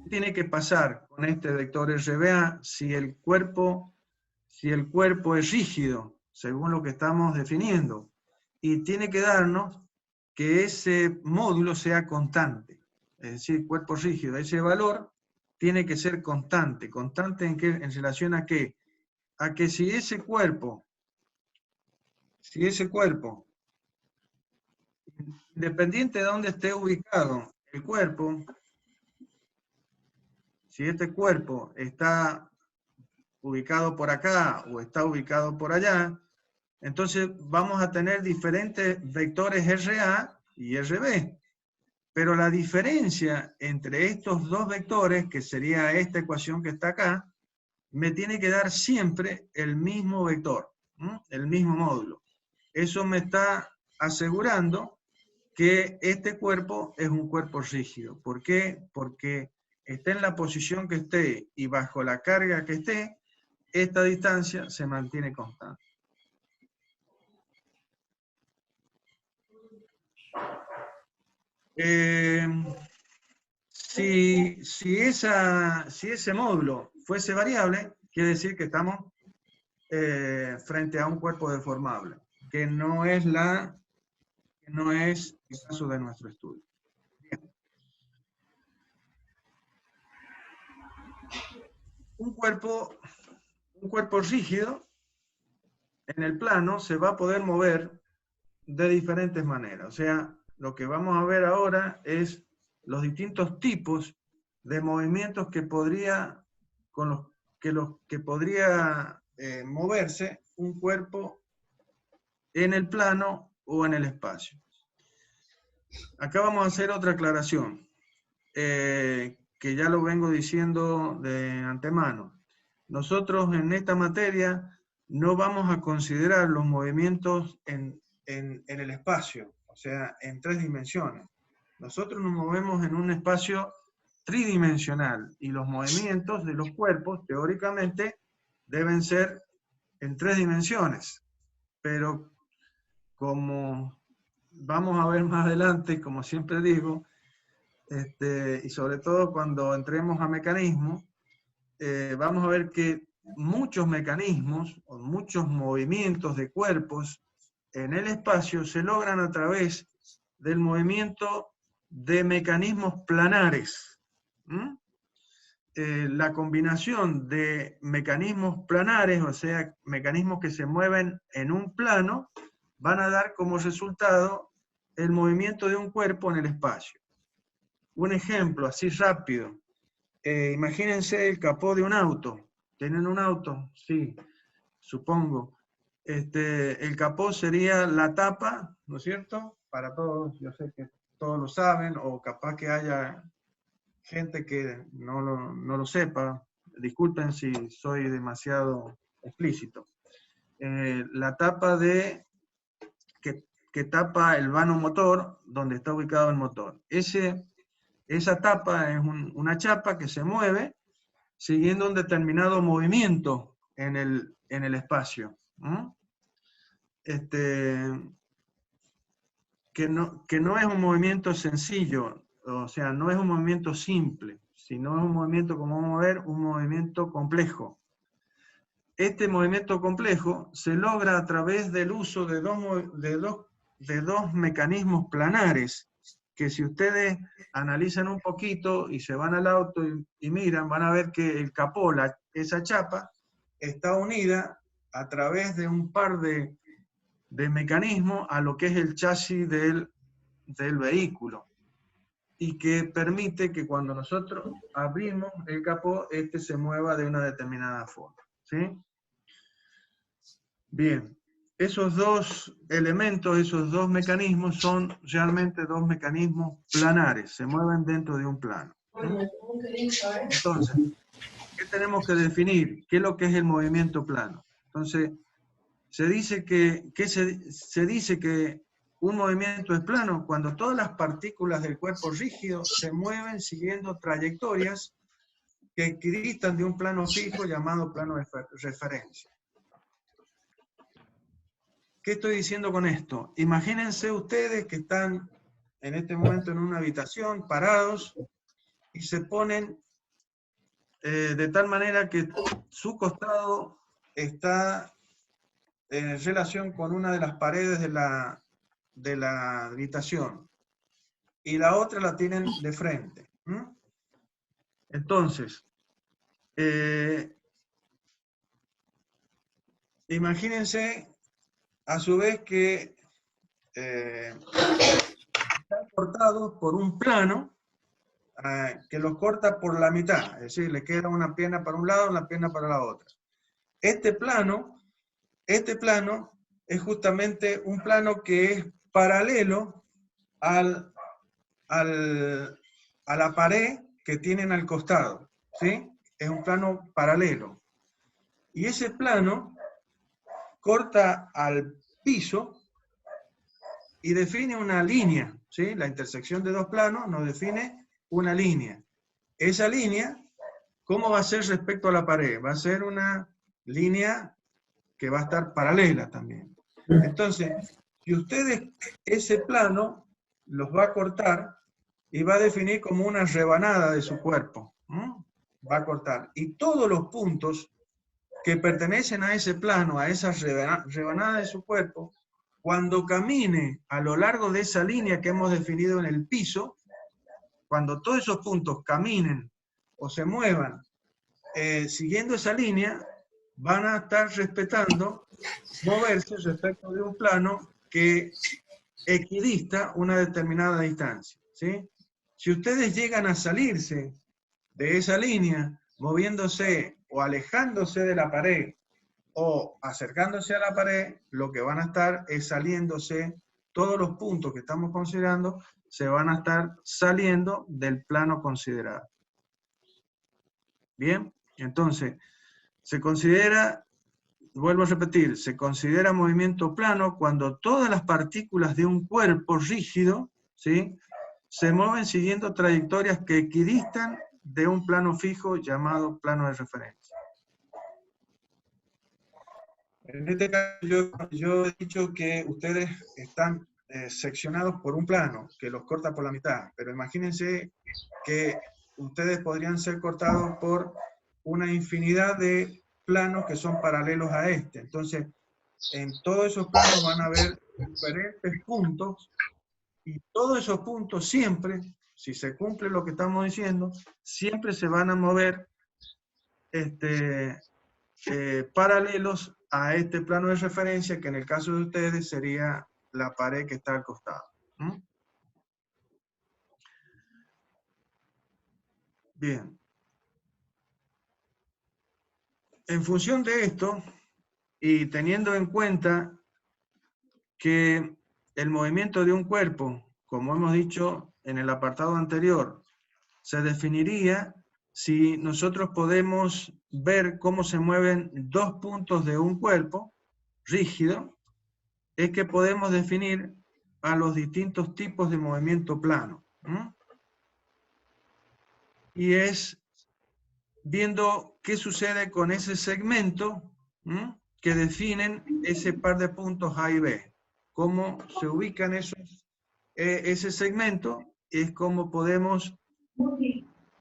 ¿Qué tiene que pasar con este vector RBA si el cuerpo es rígido, según lo que estamos definiendo? Y tiene que darnos que ese módulo sea constante, es decir, cuerpo rígido. Ese valor tiene que ser constante. ¿Constante en relación a qué? A que si ese cuerpo, independiente de dónde esté ubicado el cuerpo, si este cuerpo está ubicado por acá o está ubicado por allá, entonces vamos a tener diferentes vectores RA y RB. Pero la diferencia entre estos dos vectores, que sería esta ecuación que está acá, me tiene que dar siempre el mismo vector, el mismo módulo. Eso me está asegurando que este cuerpo es un cuerpo rígido. ¿Por qué? Porque esté en la posición que esté y bajo la carga que esté, esta distancia se mantiene constante. Si ese módulo fuese variable, quiere decir que estamos frente a un cuerpo deformable, que no es el caso de nuestro estudio. Bien. Un cuerpo rígido en el plano se va a poder mover de diferentes maneras. O sea, lo que vamos a ver ahora es los distintos tipos de movimientos que podría moverse un cuerpo en el plano o en el espacio. Acá vamos a hacer otra aclaración, que ya lo vengo diciendo de antemano. Nosotros en esta materia no vamos a considerar los movimientos en el espacio, o sea, en 3 dimensiones. Nosotros nos movemos en un espacio tridimensional y los movimientos de los cuerpos, teóricamente, deben ser en 3 dimensiones. Pero como vamos a ver más adelante, como siempre digo, y sobre todo cuando entremos a mecanismos, vamos a ver que muchos mecanismos o muchos movimientos de cuerpos en el espacio se logran a través del movimiento de mecanismos planares. La combinación de mecanismos planares, o sea, mecanismos que se mueven en un plano, van a dar como resultado el movimiento de un cuerpo en el espacio. Un ejemplo así rápido. Imagínense el capó de un auto. ¿Tienen un auto? Sí, supongo. El capó sería la tapa, ¿no es cierto? Para todos, yo sé que todos lo saben, o capaz que haya gente que no lo sepa. Disculpen si soy demasiado explícito. La tapa que tapa el vano motor, donde está ubicado el motor. Esa tapa es una chapa que se mueve siguiendo un determinado movimiento en el espacio. Que no es un movimiento sencillo, o sea, no es un movimiento simple, sino es un movimiento, como vamos a ver, un movimiento complejo. Este movimiento complejo se logra a través del uso de dos mecanismos planares, que si ustedes analizan un poquito y se van al auto y miran, van a ver que el capó, esa chapa, está unida a través de un par de mecanismos a lo que es el chasis del vehículo, y que permite que cuando nosotros abrimos el capó, se mueva de una determinada forma. ¿Sí? Bien, esos dos elementos, esos dos mecanismos son realmente dos mecanismos planares, se mueven dentro de un plano. Entonces, ¿qué tenemos que definir? ¿Qué es lo que es el movimiento plano? Entonces, se dice que un movimiento es plano cuando todas las partículas del cuerpo rígido se mueven siguiendo trayectorias que equidistan de un plano fijo llamado plano de referencia. ¿Qué estoy diciendo con esto? Imagínense ustedes que están en este momento en una habitación, parados, y se ponen de tal manera que su costado está en relación con una de las paredes de la habitación, y la otra la tienen de frente. Entonces, imagínense a su vez que están cortados por un plano que los corta por la mitad, es decir, le queda una pierna para un lado, una pierna para la otra. Este plano es justamente un plano que es paralelo a la pared que tienen al costado, ¿sí? Es un plano paralelo. Y ese plano corta al piso y define una línea, ¿sí? La intersección de dos planos nos define una línea. Esa línea, ¿cómo va a ser respecto a la pared? Va a ser una línea que va a estar paralela también. Entonces, si ustedes ese plano los va a cortar y va a definir como una rebanada de su cuerpo, va a cortar. Y todos los puntos que pertenecen a ese plano, a esa rebanada de su cuerpo, cuando camine a lo largo de esa línea que hemos definido en el piso, cuando todos esos puntos caminen o se muevan siguiendo esa línea, van a estar respetando moverse respecto de un plano que equidista una determinada distancia, ¿sí? Si ustedes llegan a salirse de esa línea, moviéndose o alejándose de la pared o acercándose a la pared, lo que van a estar es saliéndose, todos los puntos que estamos considerando se van a estar saliendo del plano considerado. Bien, entonces, se considera, vuelvo a repetir, se considera movimiento plano cuando todas las partículas de un cuerpo rígido, ¿sí?, se mueven siguiendo trayectorias que equidistan de un plano fijo llamado plano de referencia. En este caso yo he dicho que ustedes están seccionados por un plano que los corta por la mitad, pero imagínense que ustedes podrían ser cortados por una infinidad de planos que son paralelos a este. Entonces, en todos esos planos van a haber diferentes puntos, y todos esos puntos siempre, si se cumple lo que estamos diciendo, siempre se van a mover paralelos a este plano de referencia, que en el caso de ustedes sería la pared que está al costado. Bien. En función de esto, y teniendo en cuenta que el movimiento de un cuerpo, como hemos dicho en el apartado anterior, se definiría si nosotros podemos ver cómo se mueven dos puntos de un cuerpo rígido, es que podemos definir a los distintos tipos de movimiento plano. Y es viendo qué sucede con ese segmento que definen ese par de puntos A y B. Cómo se ubican ese segmento es como podemos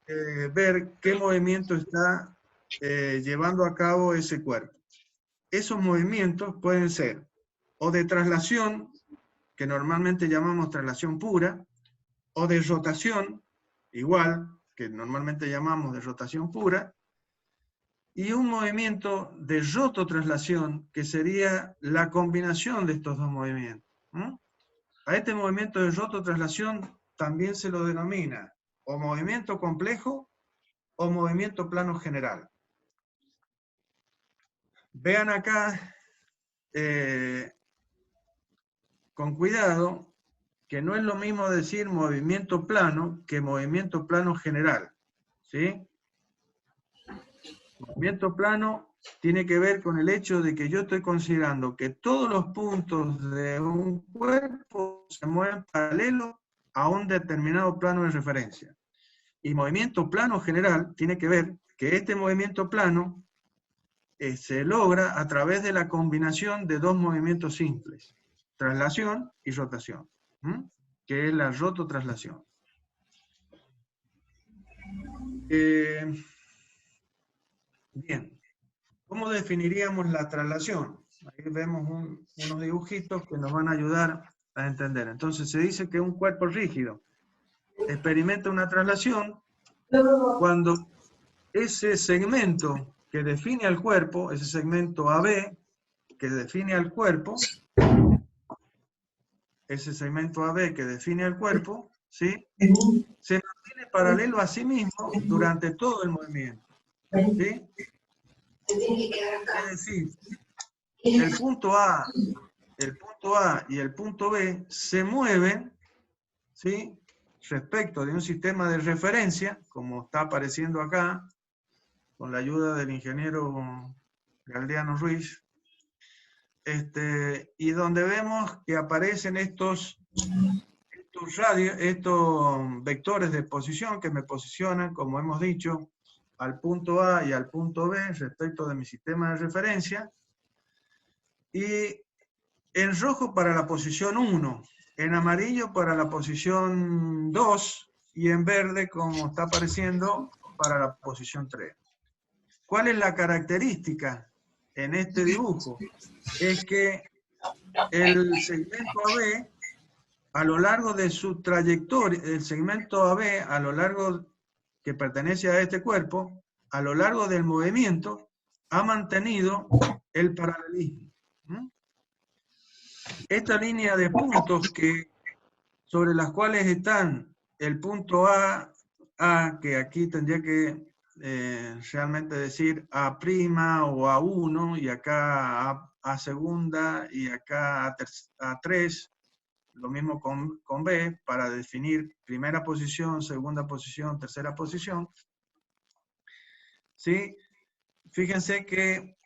ver qué movimiento está llevando a cabo ese cuerpo. Esos movimientos pueden ser o de traslación, que normalmente llamamos traslación pura, o de rotación, igual, que normalmente llamamos de rotación pura, y un movimiento de rototraslación, que sería la combinación de estos dos movimientos. A este movimiento de rototraslación también se lo denomina o movimiento complejo o movimiento plano general. Vean acá, con cuidado, que no es lo mismo decir movimiento plano que movimiento plano general. ¿Sí? Movimiento plano tiene que ver con el hecho de que yo estoy considerando que todos los puntos de un cuerpo se mueven paralelo a un determinado plano de referencia. Y movimiento plano general tiene que ver que este movimiento plano se logra a través de la combinación de dos movimientos simples, traslación y rotación, que es la rototraslación. Bien, ¿cómo definiríamos la traslación? Ahí vemos unos dibujitos que nos van a ayudar a entender. Entonces se dice que un cuerpo rígido experimenta una traslación cuando ese segmento que define al cuerpo, ese segmento AB que define al cuerpo, ese segmento AB que define al cuerpo, ¿sí? Se mantiene paralelo a sí mismo durante todo el movimiento. ¿Sí? Es decir, el punto A y el punto B se mueven, ¿sí?, respecto de un sistema de referencia, como está apareciendo acá, con la ayuda del ingeniero Galdeano Ruiz, y donde vemos que aparecen estos vectores de posición que me posicionan, como hemos dicho, al punto A y al punto B respecto de mi sistema de referencia, y en rojo para la posición 1, en amarillo para la posición 2 y en verde, como está apareciendo, para la posición 3. ¿Cuál es la característica en este dibujo? Es que el segmento AB, a lo largo de su trayectoria, el segmento AB, a lo largo que pertenece a este cuerpo, a lo largo del movimiento, ha mantenido el paralelismo. Esta línea de puntos sobre las cuales están el punto A, que aquí tendría que realmente decir A' o A1, y acá A segunda, y acá A3, lo mismo con B, para definir primera posición, segunda posición, tercera posición. ¿Sí? Fíjense que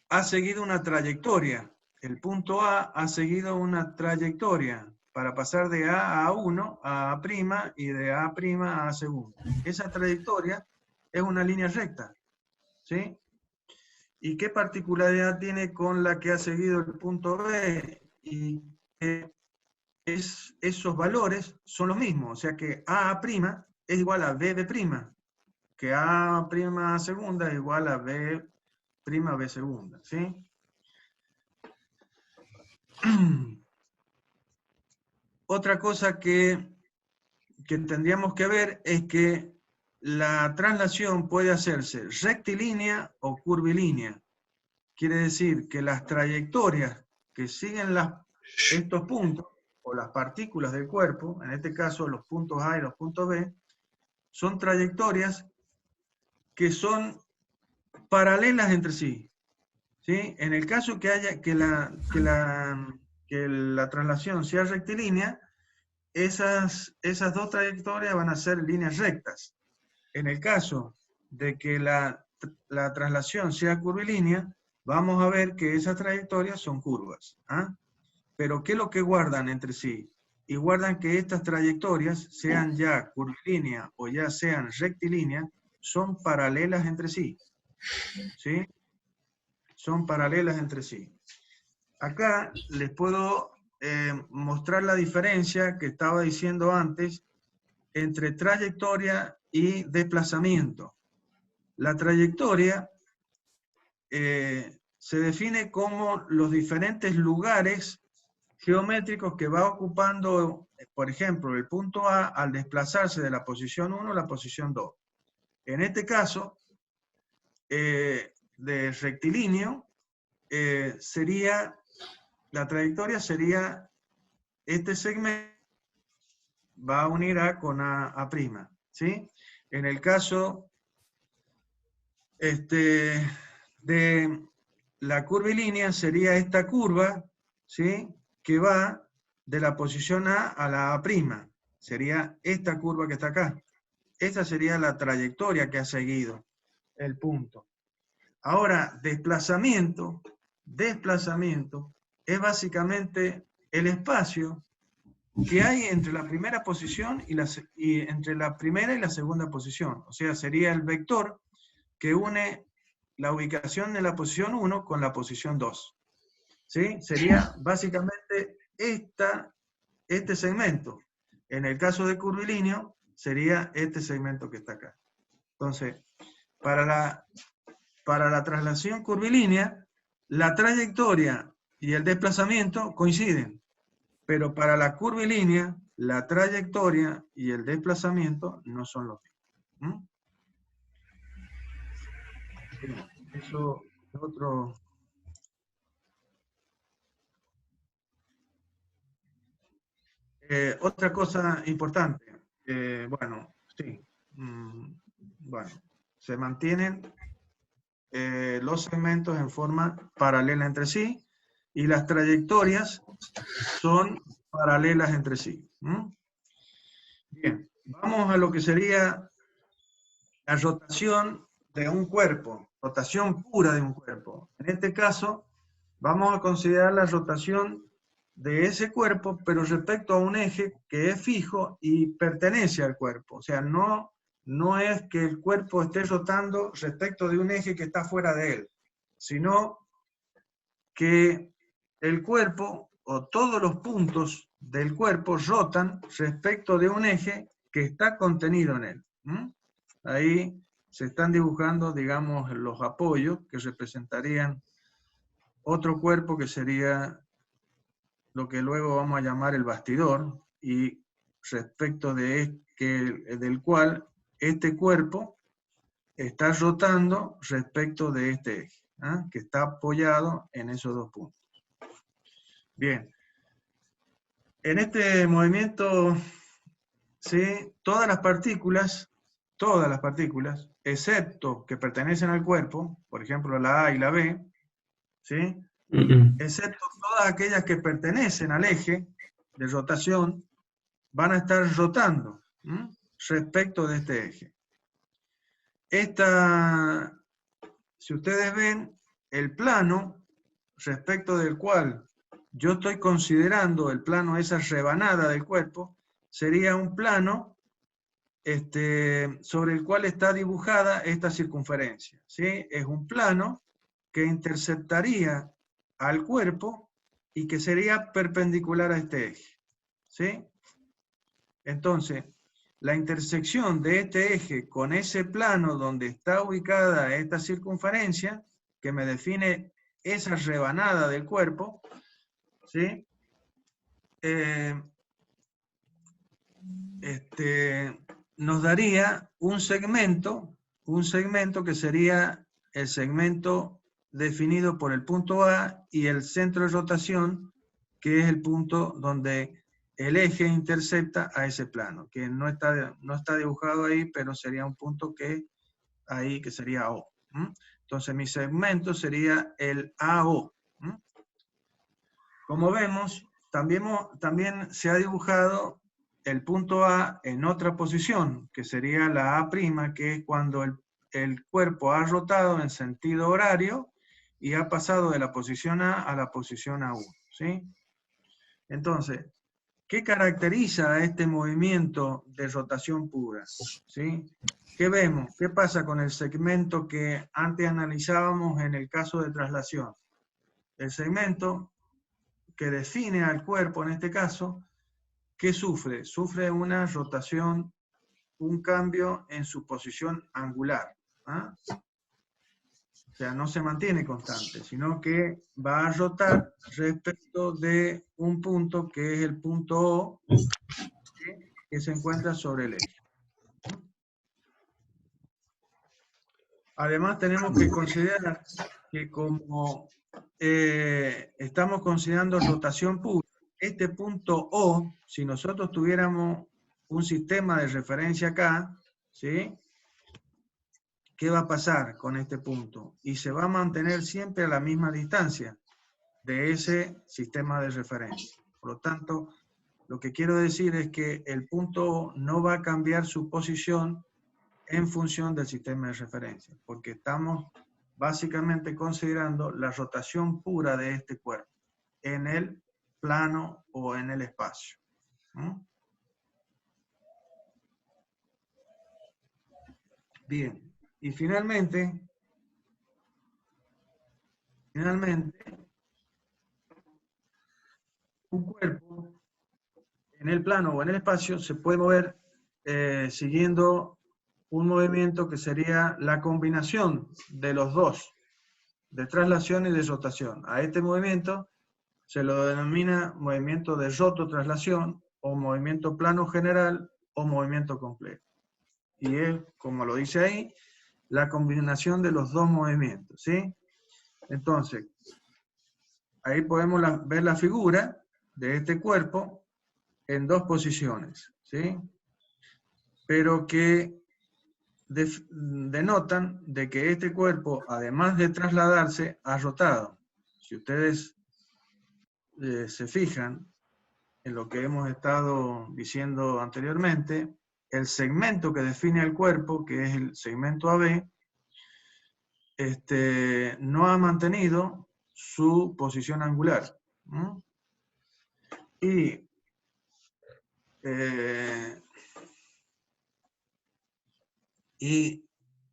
ha seguido una trayectoria. El punto A ha seguido una trayectoria. para pasar de A a 1 a A' y de A' a A segunda. Esa trayectoria es una línea recta, ¿sí? ¿Y qué particularidad tiene con la que ha seguido el punto B? Y que esos valores son los mismos, o sea que A' es igual a B', que A' segunda es igual a B' B segunda, ¿sí? Otra cosa que tendríamos que ver es que la traslación puede hacerse rectilínea o curvilínea. Quiere decir que las trayectorias que siguen estos puntos, o las partículas del cuerpo, en este caso los puntos A y los puntos B, son trayectorias que son paralelas entre sí. ¿Sí? En el caso que haya que la traslación sea rectilínea, esas dos trayectorias van a ser líneas rectas. En el caso de que la traslación sea curvilínea, vamos a ver que esas trayectorias son curvas. ¿Ah? Pero ¿qué es lo que guardan entre sí? Y guardan que estas trayectorias, sean ya curvilíneas o ya sean rectilíneas, son paralelas entre sí. ¿Sí? Son paralelas entre sí. Acá les puedo mostrar la diferencia que estaba diciendo antes entre trayectoria y desplazamiento. La trayectoria se define como los diferentes lugares geométricos que va ocupando, por ejemplo, el punto A al desplazarse de la posición 1 a la posición 2. En este caso, de rectilíneo, la trayectoria sería este segmento va a unir A con A', ¿sí? En el caso de la curvilínea sería esta curva, ¿sí? Que va de la posición A a la A'. Sería esta curva que está acá. Esta sería la trayectoria que ha seguido el punto. Ahora, desplazamiento es básicamente el espacio que hay entre la primera posición y entre la primera y la segunda posición. O sea, sería el vector que une la ubicación de la posición 1 con la posición 2. ¿Sí? Sería básicamente este segmento. En el caso de curvilíneo, sería este segmento que está acá. Entonces, para la traslación curvilínea, la trayectoria y el desplazamiento coinciden. Pero para la curvilínea, la trayectoria y el desplazamiento no son los mismos. Eso es otro. Otra cosa importante. Bueno, sí. Bueno, se mantienen los segmentos en forma paralela entre sí y las trayectorias son paralelas entre sí. Bien, vamos a lo que sería la rotación de un cuerpo, rotación pura de un cuerpo. En este caso, vamos a considerar la rotación de ese cuerpo, pero respecto a un eje que es fijo y pertenece al cuerpo. O sea, no es que el cuerpo esté rotando respecto de un eje que está fuera de él, sino que el cuerpo o todos los puntos del cuerpo rotan respecto de un eje que está contenido en él. Ahí se están dibujando, digamos, los apoyos que representarían otro cuerpo que sería lo que luego vamos a llamar el bastidor, y respecto del cual este cuerpo está rotando respecto de este eje, que está apoyado en esos dos puntos. Bien, en este movimiento, ¿sí? Todas las partículas, excepto que pertenecen al cuerpo, por ejemplo la A y la B, ¿sí? Excepto todas aquellas que pertenecen al eje de rotación, van a estar rotando respecto de este eje. Si ustedes ven, el plano respecto del cual yo estoy considerando el plano, esa rebanada del cuerpo, sería un plano sobre el cual está dibujada esta circunferencia, ¿sí? Es un plano que interceptaría al cuerpo y que sería perpendicular a este eje, ¿sí? Entonces, la intersección de este eje con ese plano donde está ubicada esta circunferencia, que me define esa rebanada del cuerpo, ¿sí? Nos daría un segmento que sería el segmento definido por el punto A y el centro de rotación, que es el punto donde el eje intercepta a ese plano, que no está dibujado ahí, pero sería un punto que ahí, que sería O. Entonces mi segmento sería el AO. Como vemos, también se ha dibujado el punto A en otra posición, que sería la A', que es cuando el cuerpo ha rotado en sentido horario y ha pasado de la posición A la posición A1, ¿sí? Entonces, ¿qué caracteriza a este movimiento de rotación pura? ¿Sí? ¿Qué vemos? ¿Qué pasa con el segmento que antes analizábamos en el caso de traslación? El segmento que define al cuerpo, en este caso, ¿qué sufre? Sufre una rotación, un cambio en su posición angular. ¿Ah? O sea, no se mantiene constante, sino que va a rotar respecto de un punto que es el punto O, que se encuentra sobre el eje. Además, tenemos que considerar que como estamos considerando rotación pura, este punto O, si nosotros tuviéramos un sistema de referencia acá, ¿sí? ¿Qué va a pasar con este punto? Y se va a mantener siempre a la misma distancia de ese sistema de referencia. Por lo tanto, lo que quiero decir es que el punto O no va a cambiar su posición en función del sistema de referencia, porque estamos básicamente considerando la rotación pura de este cuerpo en el plano o en el espacio. Bien, y finalmente, un cuerpo en el plano o en el espacio se puede mover siguiendo un movimiento que sería la combinación de los dos, de traslación y de rotación. A este movimiento se lo denomina movimiento de rototraslación o movimiento plano general o movimiento complejo. Y es, como lo dice ahí, la combinación de los dos movimientos, ¿sí? Entonces, ahí podemos ver la figura de este cuerpo en dos posiciones, ¿sí? Pero que denotan de que este cuerpo, además de trasladarse, ha rotado. Si ustedes se fijan en lo que hemos estado diciendo anteriormente, el segmento que define el cuerpo, que es el segmento AB, no ha mantenido su posición angular. ¿Y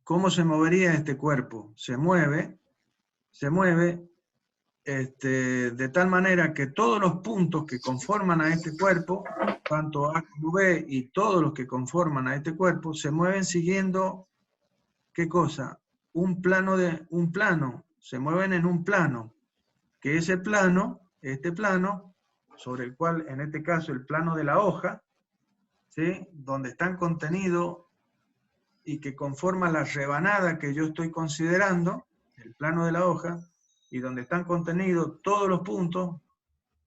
cómo se movería este cuerpo? Se mueve de tal manera que todos los puntos que conforman a este cuerpo, tanto A como B y todos los que conforman a este cuerpo, se mueven siguiendo, ¿qué cosa? Un plano, se mueven en un plano, que ese plano, este plano, sobre el cual, en este caso, el plano de la hoja, ¿sí? Donde están contenidos y que conforma la rebanada que yo estoy considerando, el plano de la hoja, y donde están contenidos todos los puntos,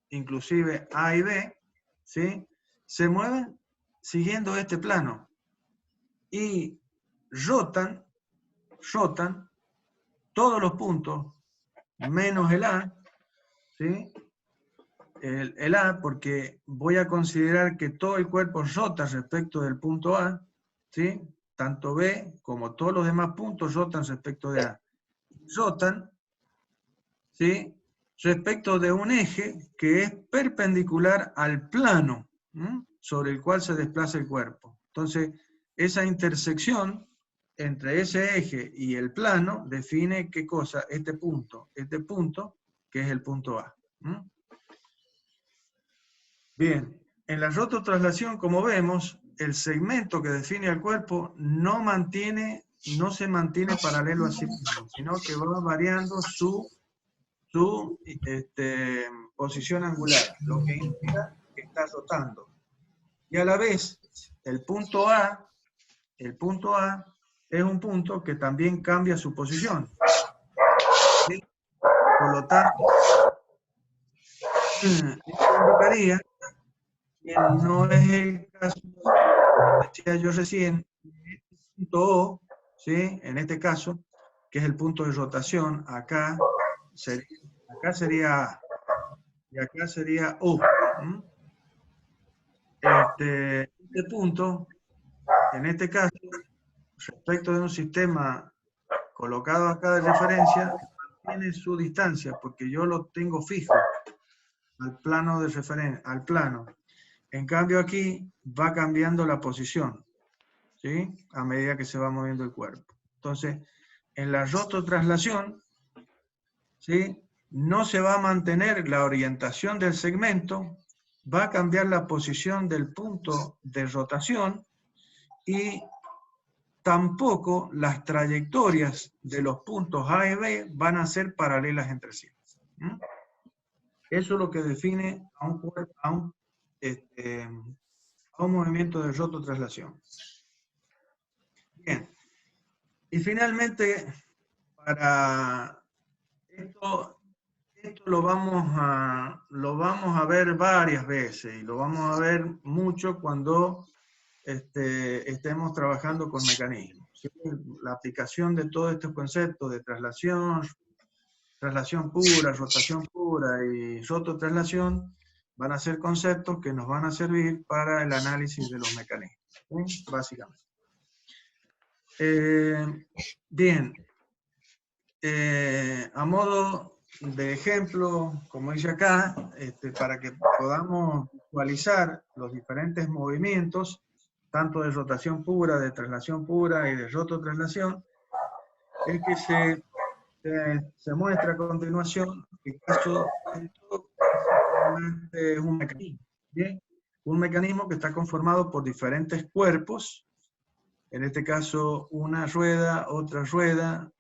inclusive A y B, ¿sí? Se mueven siguiendo este plano y rotan todos los puntos, menos el A, ¿sí? El A, porque voy a considerar que todo el cuerpo rota respecto del punto A, ¿sí? Tanto B como todos los demás puntos rotan respecto de A. Rotan, ¿sí? respecto de un eje que es perpendicular al plano, sobre el cual se desplaza el cuerpo. Entonces, esa intersección entre ese eje y el plano define qué cosa, este punto, que es el punto A. Bien, en la rototraslación, como vemos, el segmento que define al cuerpo no se mantiene paralelo a sí mismo, sino que va variando su posición angular, lo que indica que está rotando. Y a la vez, el punto A es un punto que también cambia su posición. ¿Sí? Por lo tanto, esto indicaría que no es el caso, como decía yo recién, este punto O, ¿sí? En este caso, que es el punto de rotación, acá sería A, y acá sería O. Este punto, en este caso, respecto de un sistema colocado acá de referencia, mantiene su distancia, porque yo lo tengo fijo al plano de referencia, al plano. En cambio aquí va cambiando la posición, ¿sí? A medida que se va moviendo el cuerpo. Entonces, en la rototraslación, ¿sí? No se va a mantener la orientación del segmento, va a cambiar la posición del punto de rotación y tampoco las trayectorias de los puntos A y B van a ser paralelas entre sí. Eso es lo que define a un movimiento de rototraslación. Bien. Y finalmente, para esto lo vamos a ver varias veces, y lo vamos a ver mucho cuando estemos trabajando con mecanismos. ¿Sí? La aplicación de todos estos conceptos de traslación pura, rotación pura y rototraslación van a ser conceptos que nos van a servir para el análisis de los mecanismos, ¿sí? Básicamente. Bien, a modo de ejemplo, como dice acá, para que podamos visualizar los diferentes movimientos, tanto de rotación pura, de traslación pura y de rototraslación, es que se muestra a continuación el caso de esto es un mecanismo, ¿bien? Un mecanismo que está conformado por diferentes cuerpos, en este caso una rueda, otra rueda,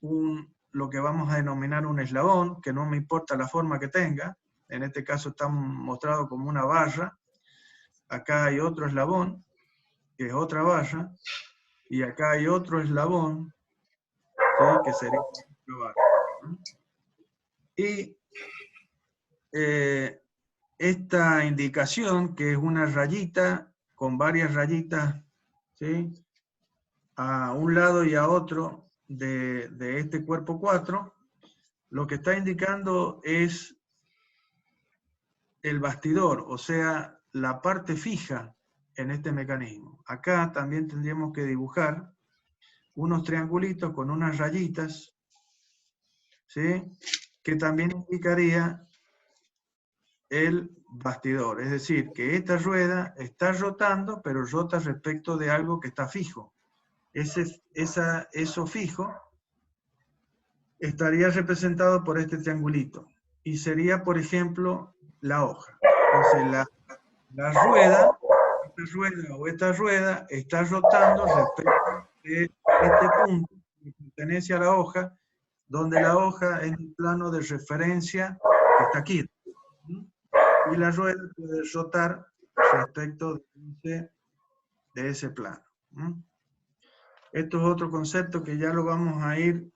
lo que vamos a denominar un eslabón, que no me importa la forma que tenga, en este caso está mostrado como una barra, acá hay otro eslabón, que es otra barra, y acá hay otro eslabón, ¿sí? Que sería otra barra. Y esta indicación, que es una rayita con varias rayitas, ¿sí? A un lado y a otro de este cuerpo 4, lo que está indicando es el bastidor, o sea, la parte fija en este mecanismo. Acá también tendríamos que dibujar unos triangulitos con unas rayitas, ¿sí? Que también indicaría el bastidor. Es decir, que esta rueda está rotando, pero rota respecto de algo que está fijo. Eso fijo estaría representado por este triangulito. Y sería, por ejemplo, la hoja. Entonces, la rueda, esta rueda está rotando respecto de este punto que pertenece a la hoja, donde la hoja es el plano de referencia que está aquí. Y la rueda puede rotar respecto de ese plano. Esto es otro concepto que ya lo vamos a ir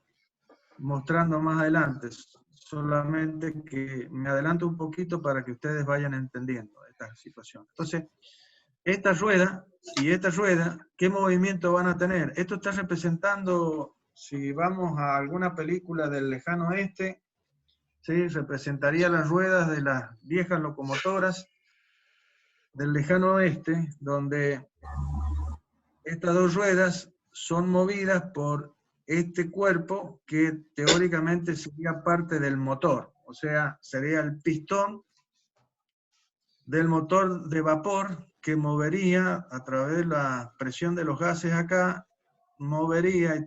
mostrando más adelante, solamente que me adelanto un poquito para que ustedes vayan entendiendo esta situación. Entonces, esta rueda y esta rueda, ¿qué movimiento van a tener? Esto está representando, si vamos a alguna película del lejano oeste, ¿sí? Representaría las ruedas de las viejas locomotoras del lejano oeste, donde estas dos ruedas son movidas por este cuerpo que teóricamente sería parte del motor. o sea, sería el pistón del motor de vapor que movería a través de la presión de los gases acá, movería y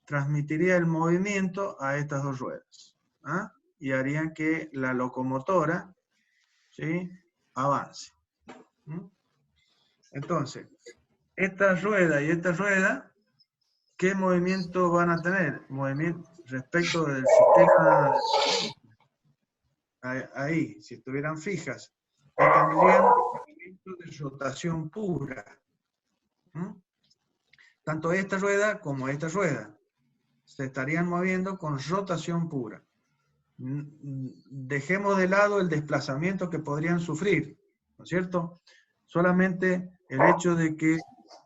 transmitiría el movimiento a estas dos ruedas, ¿ah? Y harían que la locomotora, ¿sí?, avance. ¿Mm? Entonces, esta rueda y esta rueda, ¿qué movimiento van a tener? Movimiento respecto del sistema, ahí, si estuvieran fijas, tendrían movimiento de rotación pura. ¿Mm? Tanto esta rueda como esta rueda se estarían moviendo con rotación pura. Dejemos de lado el desplazamiento que podrían sufrir, ¿no es cierto? Solamente el hecho de que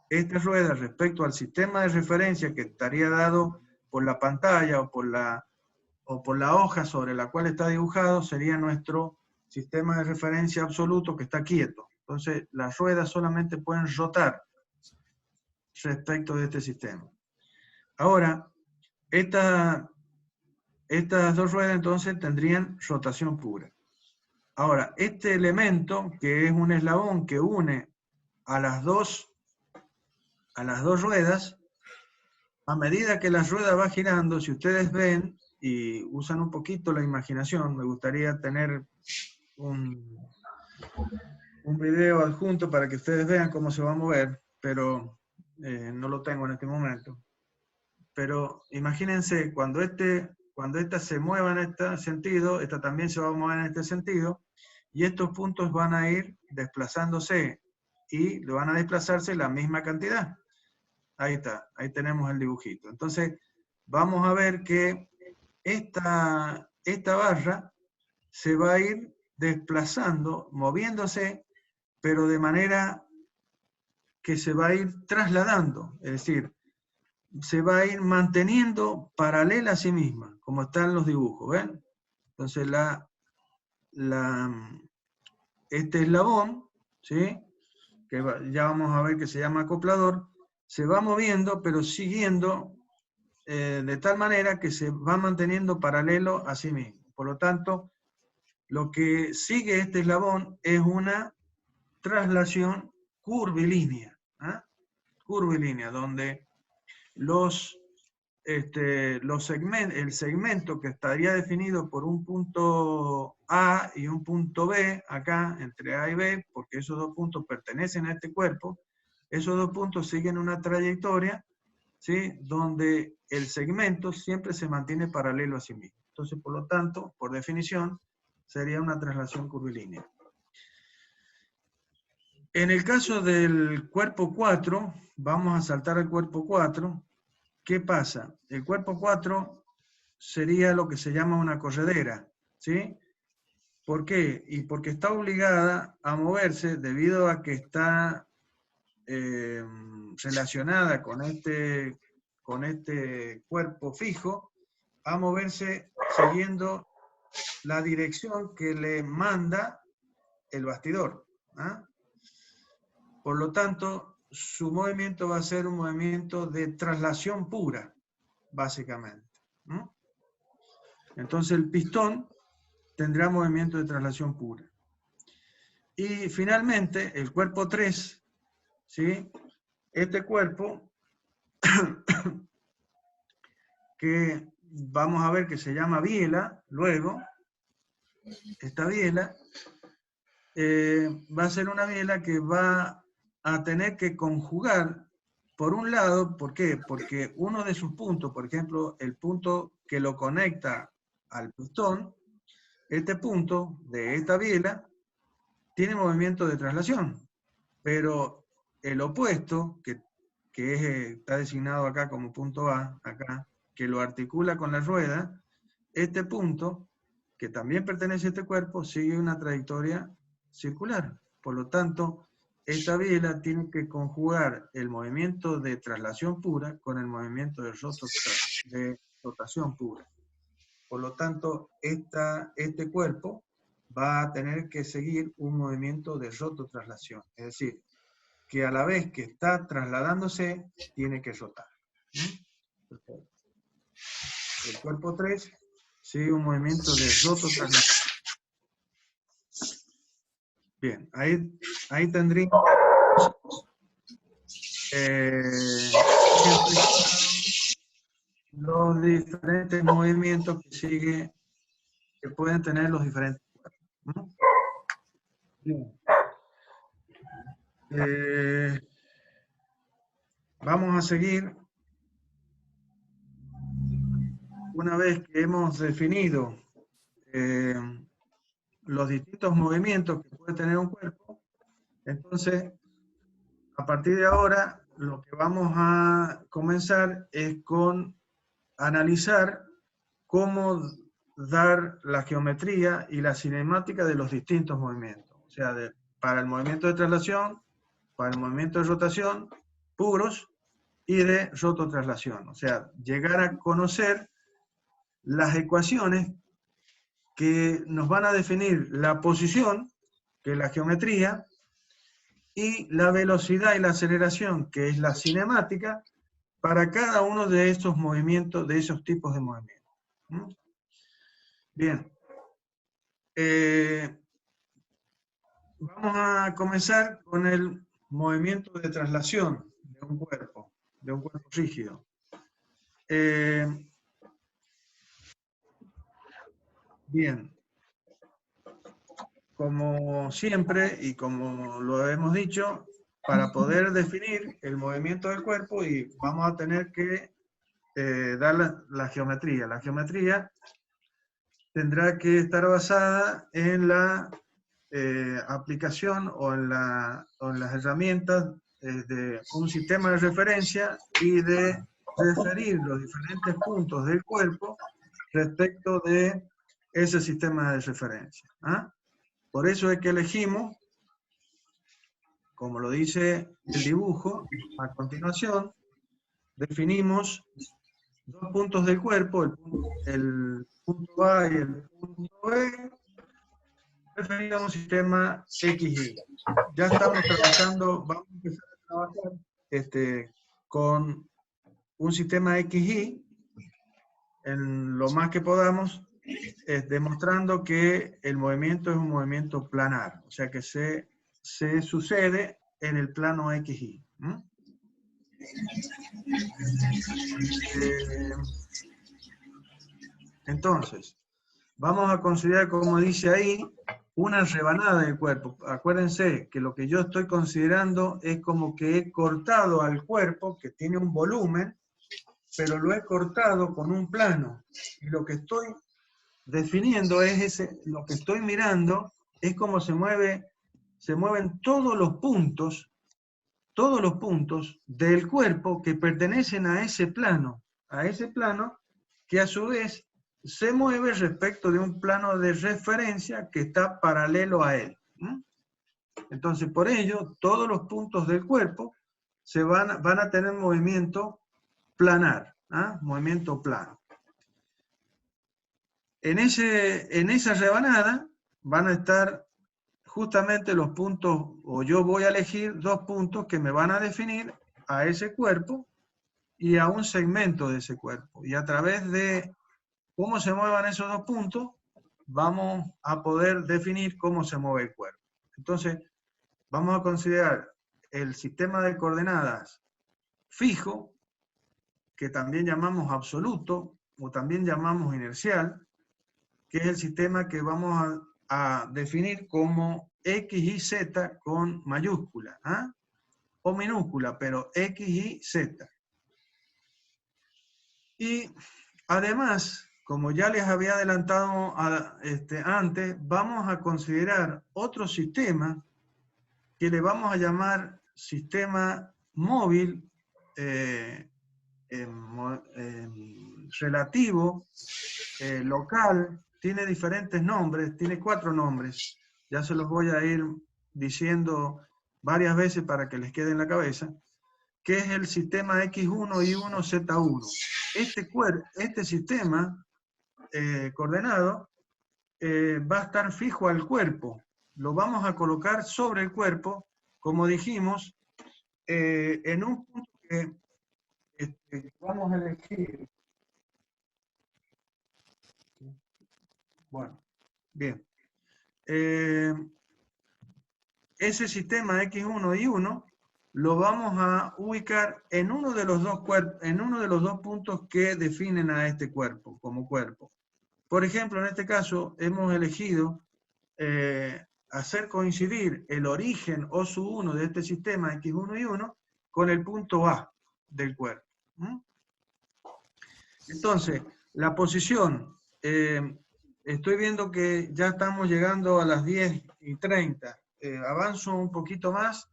esta rueda respecto al sistema de referencia que estaría dado por la pantalla o por la hoja sobre la cual está dibujado sería nuestro sistema de referencia absoluto que está quieto. Entonces las ruedas solamente pueden rotar respecto de este sistema. Ahora, estas dos ruedas entonces tendrían rotación pura. Ahora, este elemento, que es un eslabón que une a las dos ruedas, a medida que la rueda va girando, si ustedes ven y usan un poquito la imaginación, me gustaría tener un video adjunto para que ustedes vean cómo se va a mover, pero no lo tengo en este momento. Pero imagínense, cuando esta se mueva en este sentido, esta también se va a mover en este sentido, y estos puntos van a ir desplazándose, y le van a desplazarse la misma cantidad. Ahí está, ahí tenemos el dibujito. Entonces, vamos a ver que esta barra se va a ir desplazando, moviéndose, pero de manera que se va a ir trasladando, es decir, se va a ir manteniendo paralela a sí misma, como están los dibujos, ¿ven? Entonces este eslabón, ¿sí?, que ya vamos a ver que se llama acoplador, se va moviendo, pero siguiendo de tal manera que se va manteniendo paralelo a sí mismo. Por lo tanto, lo que sigue este eslabón es una traslación curvilínea, ¿eh? Curvilínea, donde el segmento que estaría definido por un punto A y un punto B, acá, entre A y B, porque esos dos puntos pertenecen a este cuerpo, esos dos puntos siguen una trayectoria, ¿sí?, donde el segmento siempre se mantiene paralelo a sí mismo. Entonces, por lo tanto, por definición, sería una traslación curvilínea. En el caso del cuerpo 4, vamos a saltar al cuerpo 4, ¿qué pasa? El cuerpo 4 sería lo que se llama una corredera, ¿sí? ¿Por qué? Y porque está obligada a moverse debido a que está relacionada con este cuerpo fijo, a moverse siguiendo la dirección que le manda el bastidor, ¿ah? Por lo tanto, su movimiento va a ser un movimiento de traslación pura, básicamente. ¿No? Entonces el pistón tendrá movimiento de traslación pura. Y finalmente, el cuerpo 3, ¿sí?, este cuerpo que vamos a ver que se llama biela, luego, esta biela va a ser una biela que va a tener que conjugar, por un lado, ¿por qué? Porque uno de sus puntos, por ejemplo, el punto que lo conecta al pistón, este punto de esta biela tiene movimiento de traslación, pero el opuesto, está designado acá como punto A, acá, que lo articula con la rueda, este punto, que también pertenece a este cuerpo, sigue una trayectoria circular. Por lo tanto, esta biela tiene que conjugar el movimiento de traslación pura con el movimiento de rotación pura. Por lo tanto, este cuerpo va a tener que seguir un movimiento de rototraslación. Es decir, que a la vez que está trasladándose, tiene que rotar. El cuerpo 3 sigue un movimiento de rototraslación. Bien, ahí tendríamos los diferentes movimientos que pueden tener los diferentes cuerpos, ¿no? Bien. Vamos a seguir. Una vez que hemos definido los distintos movimientos que puede tener un cuerpo, entonces, a partir de ahora, lo que vamos a comenzar es con analizar cómo dar la geometría y la cinemática de los distintos movimientos. O sea, para el movimiento de traslación, para el movimiento de rotación, puros, y de rototraslación. O sea, llegar a conocer las ecuaciones que nos van a definir la posición, que es la geometría, y la velocidad y la aceleración, que es la cinemática, para cada uno de estos movimientos, de esos tipos de movimientos. ¿Mm? Bien. Vamos a comenzar con el movimiento de traslación de un cuerpo rígido. Bien. Como siempre, y como lo hemos dicho, para poder definir el movimiento del cuerpo, y vamos a tener que dar la geometría. La geometría tendrá que estar basada en la aplicación o en las herramientas de un sistema de referencia y de referir los diferentes puntos del cuerpo respecto de ese sistema de referencia. ¿Ah? Por eso es que elegimos, como lo dice el dibujo, a continuación, definimos dos puntos del cuerpo, el punto A y el punto B, referido a un sistema XY. Ya estamos trabajando, vamos a empezar a trabajar con un sistema XY, en lo más que podamos, demostrando que el movimiento es un movimiento planar, o sea que se sucede en el plano XY. Entonces, vamos a considerar, como dice ahí, una rebanada del cuerpo. Acuérdense que lo que yo estoy considerando es como que he cortado al cuerpo, que tiene un volumen, pero lo he cortado con un plano. Y lo que estoy definiendo es lo que estoy mirando es cómo se mueven todos los puntos del cuerpo que pertenecen a ese plano que a su vez se mueve respecto de un plano de referencia que está paralelo a él. Entonces, por ello, todos los puntos del cuerpo van a tener movimiento planar, movimiento plano. En esa rebanada van a estar justamente los puntos, o yo voy a elegir dos puntos que me van a definir a ese cuerpo y a un segmento de ese cuerpo. Y a través de cómo se muevan esos dos puntos, vamos a poder definir cómo se mueve el cuerpo. Entonces, vamos a considerar el sistema de coordenadas fijo, que también llamamos absoluto, o también llamamos inercial, que es el sistema que vamos a definir como X y Z con mayúscula, o minúscula, pero X y Z. Y además, como ya les había adelantado antes, vamos a considerar otro sistema que le vamos a llamar sistema móvil relativo, local, tiene diferentes nombres, tiene 4 nombres, ya se los voy a ir diciendo varias veces para que les quede en la cabeza, que es el sistema X1, Y1, Z1. Este sistema coordenado va a estar fijo al cuerpo, lo vamos a colocar sobre el cuerpo, como dijimos, en un punto que vamos a elegir Bueno, bien. Ese sistema X1 y 1 lo vamos a ubicar en uno de los dos puntos que definen a este cuerpo como cuerpo. Por ejemplo, en este caso hemos elegido hacer coincidir el origen O sub 1 de este sistema X1 y 1 con el punto A del cuerpo. Entonces, la posición, estoy viendo que ya estamos llegando a las 10:30. Avanzo un poquito más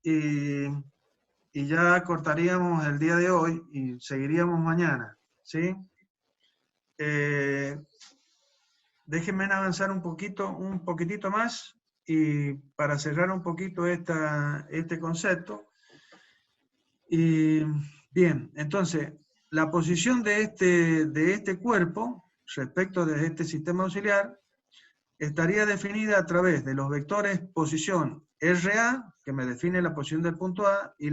y ya cortaríamos el día de hoy y seguiríamos mañana, ¿sí? Déjenme avanzar un poquitito más y para cerrar un poquito este concepto. Y bien, entonces, la posición de este cuerpo respecto de este sistema auxiliar estaría definida a través de los vectores posición RA, que me define la posición del punto A, y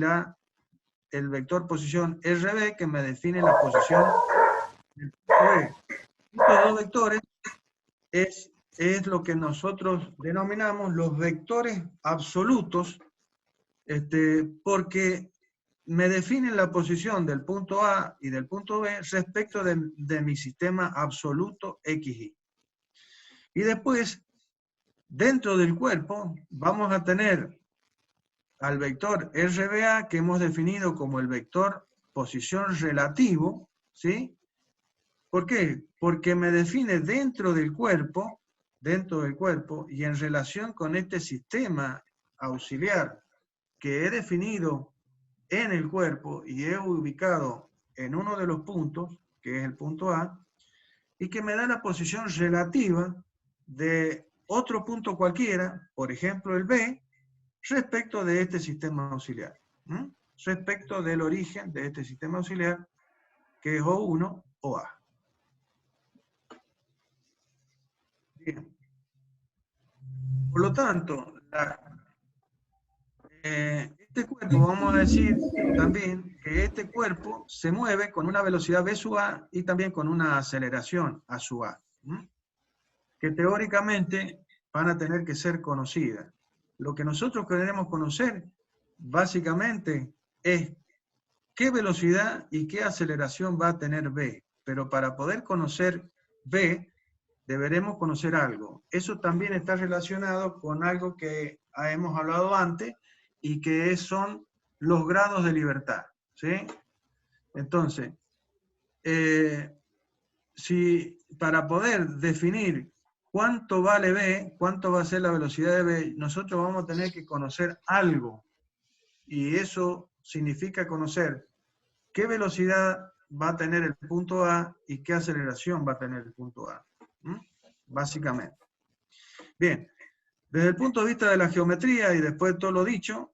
el vector posición RB, que me define la posición del punto B. Estos dos vectores es lo que nosotros denominamos los vectores absolutos, porque me definen la posición del punto A y del punto B respecto de mi sistema absoluto XY. Y después, dentro del cuerpo, vamos a tener al vector RBA, que hemos definido como el vector posición relativo, ¿sí? ¿Por qué? Porque me define dentro del cuerpo, y en relación con este sistema auxiliar que he definido en el cuerpo y he ubicado en uno de los puntos, que es el punto A, y que me da la posición relativa de otro punto cualquiera, por ejemplo el B, respecto de este sistema auxiliar, respecto del origen de este sistema auxiliar, que es O1 o A. Bien. Por lo tanto, este cuerpo, vamos a decir también que este cuerpo se mueve con una velocidad v sub a y también con una aceleración a sub a, que teóricamente van a tener que ser conocidas. Lo que nosotros queremos conocer, básicamente, es qué velocidad y qué aceleración va a tener v. Pero para poder conocer v, deberemos conocer algo. Eso también está relacionado con algo que hemos hablado antes, y que son los grados de libertad, ¿sí? Entonces, para poder definir cuánto vale B, cuánto va a ser la velocidad de B, nosotros vamos a tener que conocer algo. Y eso significa conocer qué velocidad va a tener el punto A y qué aceleración va a tener el punto A. Básicamente. Bien, desde el punto de vista de la geometría y después de todo lo dicho,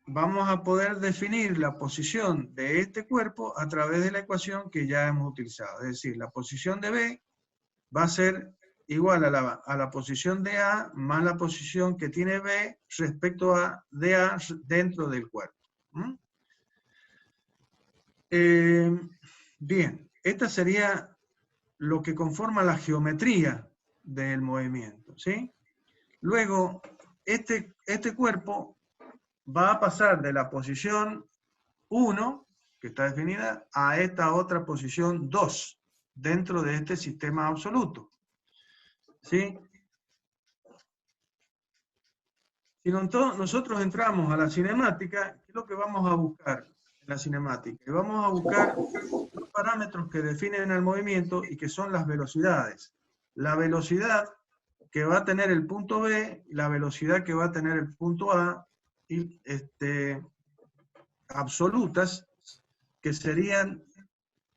vamos a poder definir la posición de este cuerpo a través de la ecuación que ya hemos utilizado. Es decir, la posición de B va a ser igual a la posición de A más la posición que tiene B respecto de A dentro del cuerpo. Bien, esta sería lo que conforma la geometría del movimiento, ¿sí? Luego, este cuerpo va a pasar de la posición 1, que está definida, a esta otra posición 2, dentro de este sistema absoluto. ¿Sí? Si nosotros entramos a la cinemática, ¿qué es lo que vamos a buscar en la cinemática? Y vamos a buscar los parámetros que definen el movimiento y que son las velocidades. La velocidad que va a tener el punto B, la velocidad que va a tener el punto A, y absolutas, que serían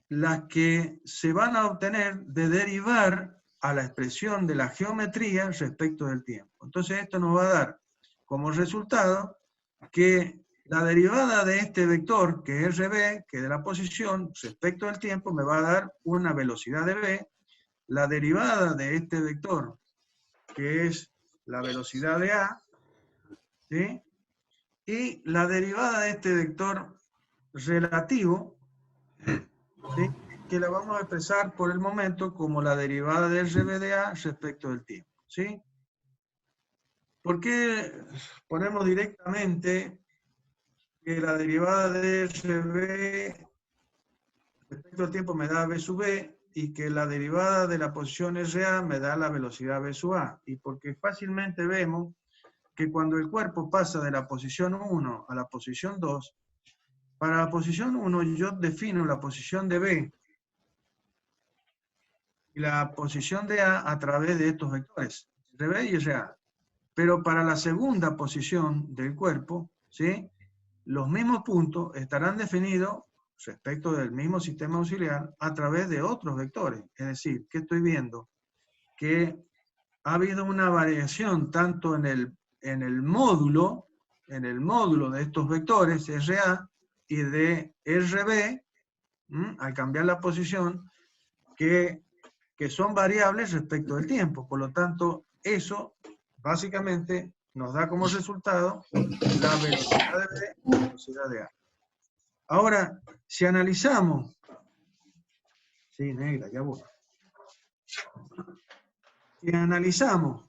las que se van a obtener de derivar a la expresión de la geometría respecto del tiempo. Entonces esto nos va a dar como resultado que la derivada de este vector, que es RB, que es de la posición respecto del tiempo, me va a dar una velocidad de B. La derivada de este vector, que es la velocidad de A, ¿sí? Y la derivada de este vector relativo, ¿sí? que la vamos a expresar por el momento como la derivada del RB de A respecto del tiempo, ¿sí? ¿Por qué ponemos directamente que la derivada de RB respecto al tiempo me da B sub B y que la derivada de la posición RA me da la velocidad B sub A? Y porque fácilmente vemos que cuando el cuerpo pasa de la posición 1 a la posición 2, para la posición 1 yo defino la posición de B y la posición de A través de estos vectores, RB y RA. Pero para la segunda posición del cuerpo, ¿sí?, los mismos puntos estarán definidos respecto del mismo sistema auxiliar a través de otros vectores. Es decir, que estoy viendo que ha habido una variación tanto en el módulo de estos vectores, RA y de RB, al cambiar la posición, que son variables respecto del tiempo. Por lo tanto, eso básicamente nos da como resultado la velocidad de B y la velocidad de A. Ahora, si analizamos, sí, negra, ya voy. Si analizamos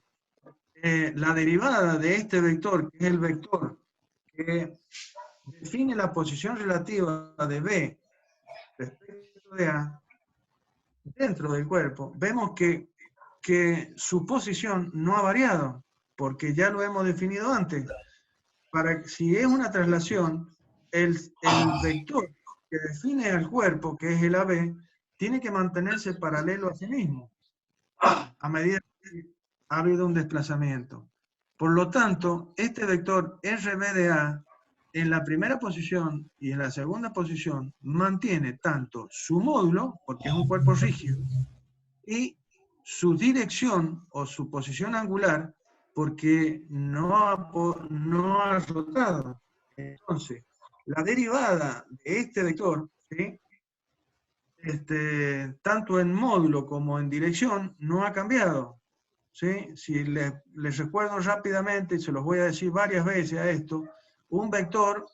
la derivada de este vector, que es el vector que define la posición relativa de B respecto de A, dentro del cuerpo, vemos que su posición no ha variado, porque ya lo hemos definido antes. Si es una traslación, el vector que define al cuerpo, que es el AB, tiene que mantenerse paralelo a sí mismo, a medida que ha habido un desplazamiento. Por lo tanto, este vector RB de A, en la primera posición y en la segunda posición, mantiene tanto su módulo, porque es un cuerpo rígido, y su dirección o su posición angular, porque no ha rotado. Entonces, la derivada de este vector, ¿sí?, tanto en módulo como en dirección, no ha cambiado, ¿sí? Si les recuerdo rápidamente, y se los voy a decir varias veces a esto, un vector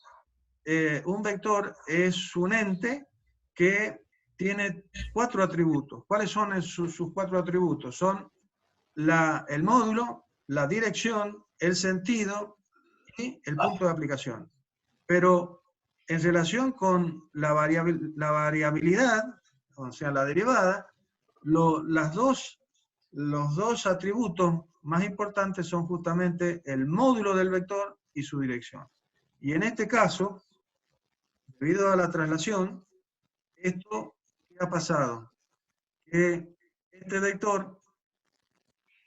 es un ente que tiene 4 atributos. ¿Cuáles son sus 4 atributos? Son el módulo, la dirección, el sentido y el punto de aplicación. Pero en relación con la variabilidad, o sea, la derivada, los dos atributos más importantes son justamente el módulo del vector y su dirección. Y en este caso, debido a la traslación, esto, ¿qué ha pasado? Que este vector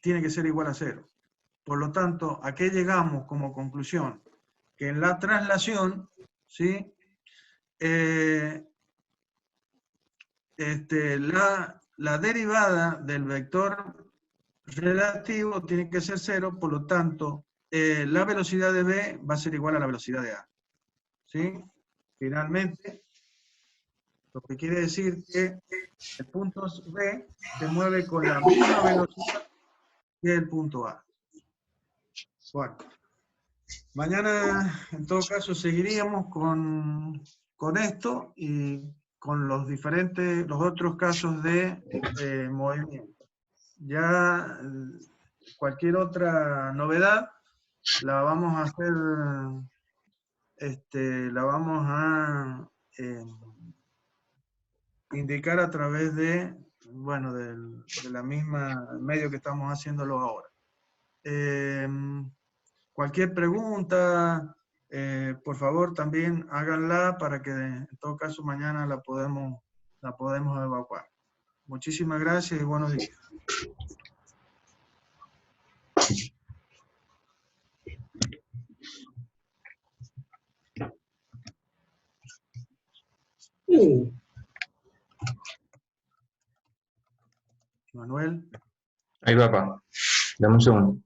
tiene que ser igual a 0. Por lo tanto, ¿a qué llegamos como conclusión? Que en la traslación, ¿sí?, la derivada del vector relativo tiene que ser 0, por lo tanto, la velocidad de B va a ser igual a la velocidad de A. ¿Sí? Finalmente, lo que quiere decir que el punto B se mueve con la misma velocidad que el punto A. Bueno, mañana, en todo caso, seguiríamos con esto y con los otros casos de movimiento. Ya cualquier otra novedad la vamos a hacer, la vamos a indicar a través de, bueno, de la misma medio que estamos haciéndolo ahora. Cualquier pregunta, por favor también háganla para que en todo caso mañana la podemos evacuar. Muchísimas gracias y buenos días. Manuel. Ahí va, papá. Dame un segundo.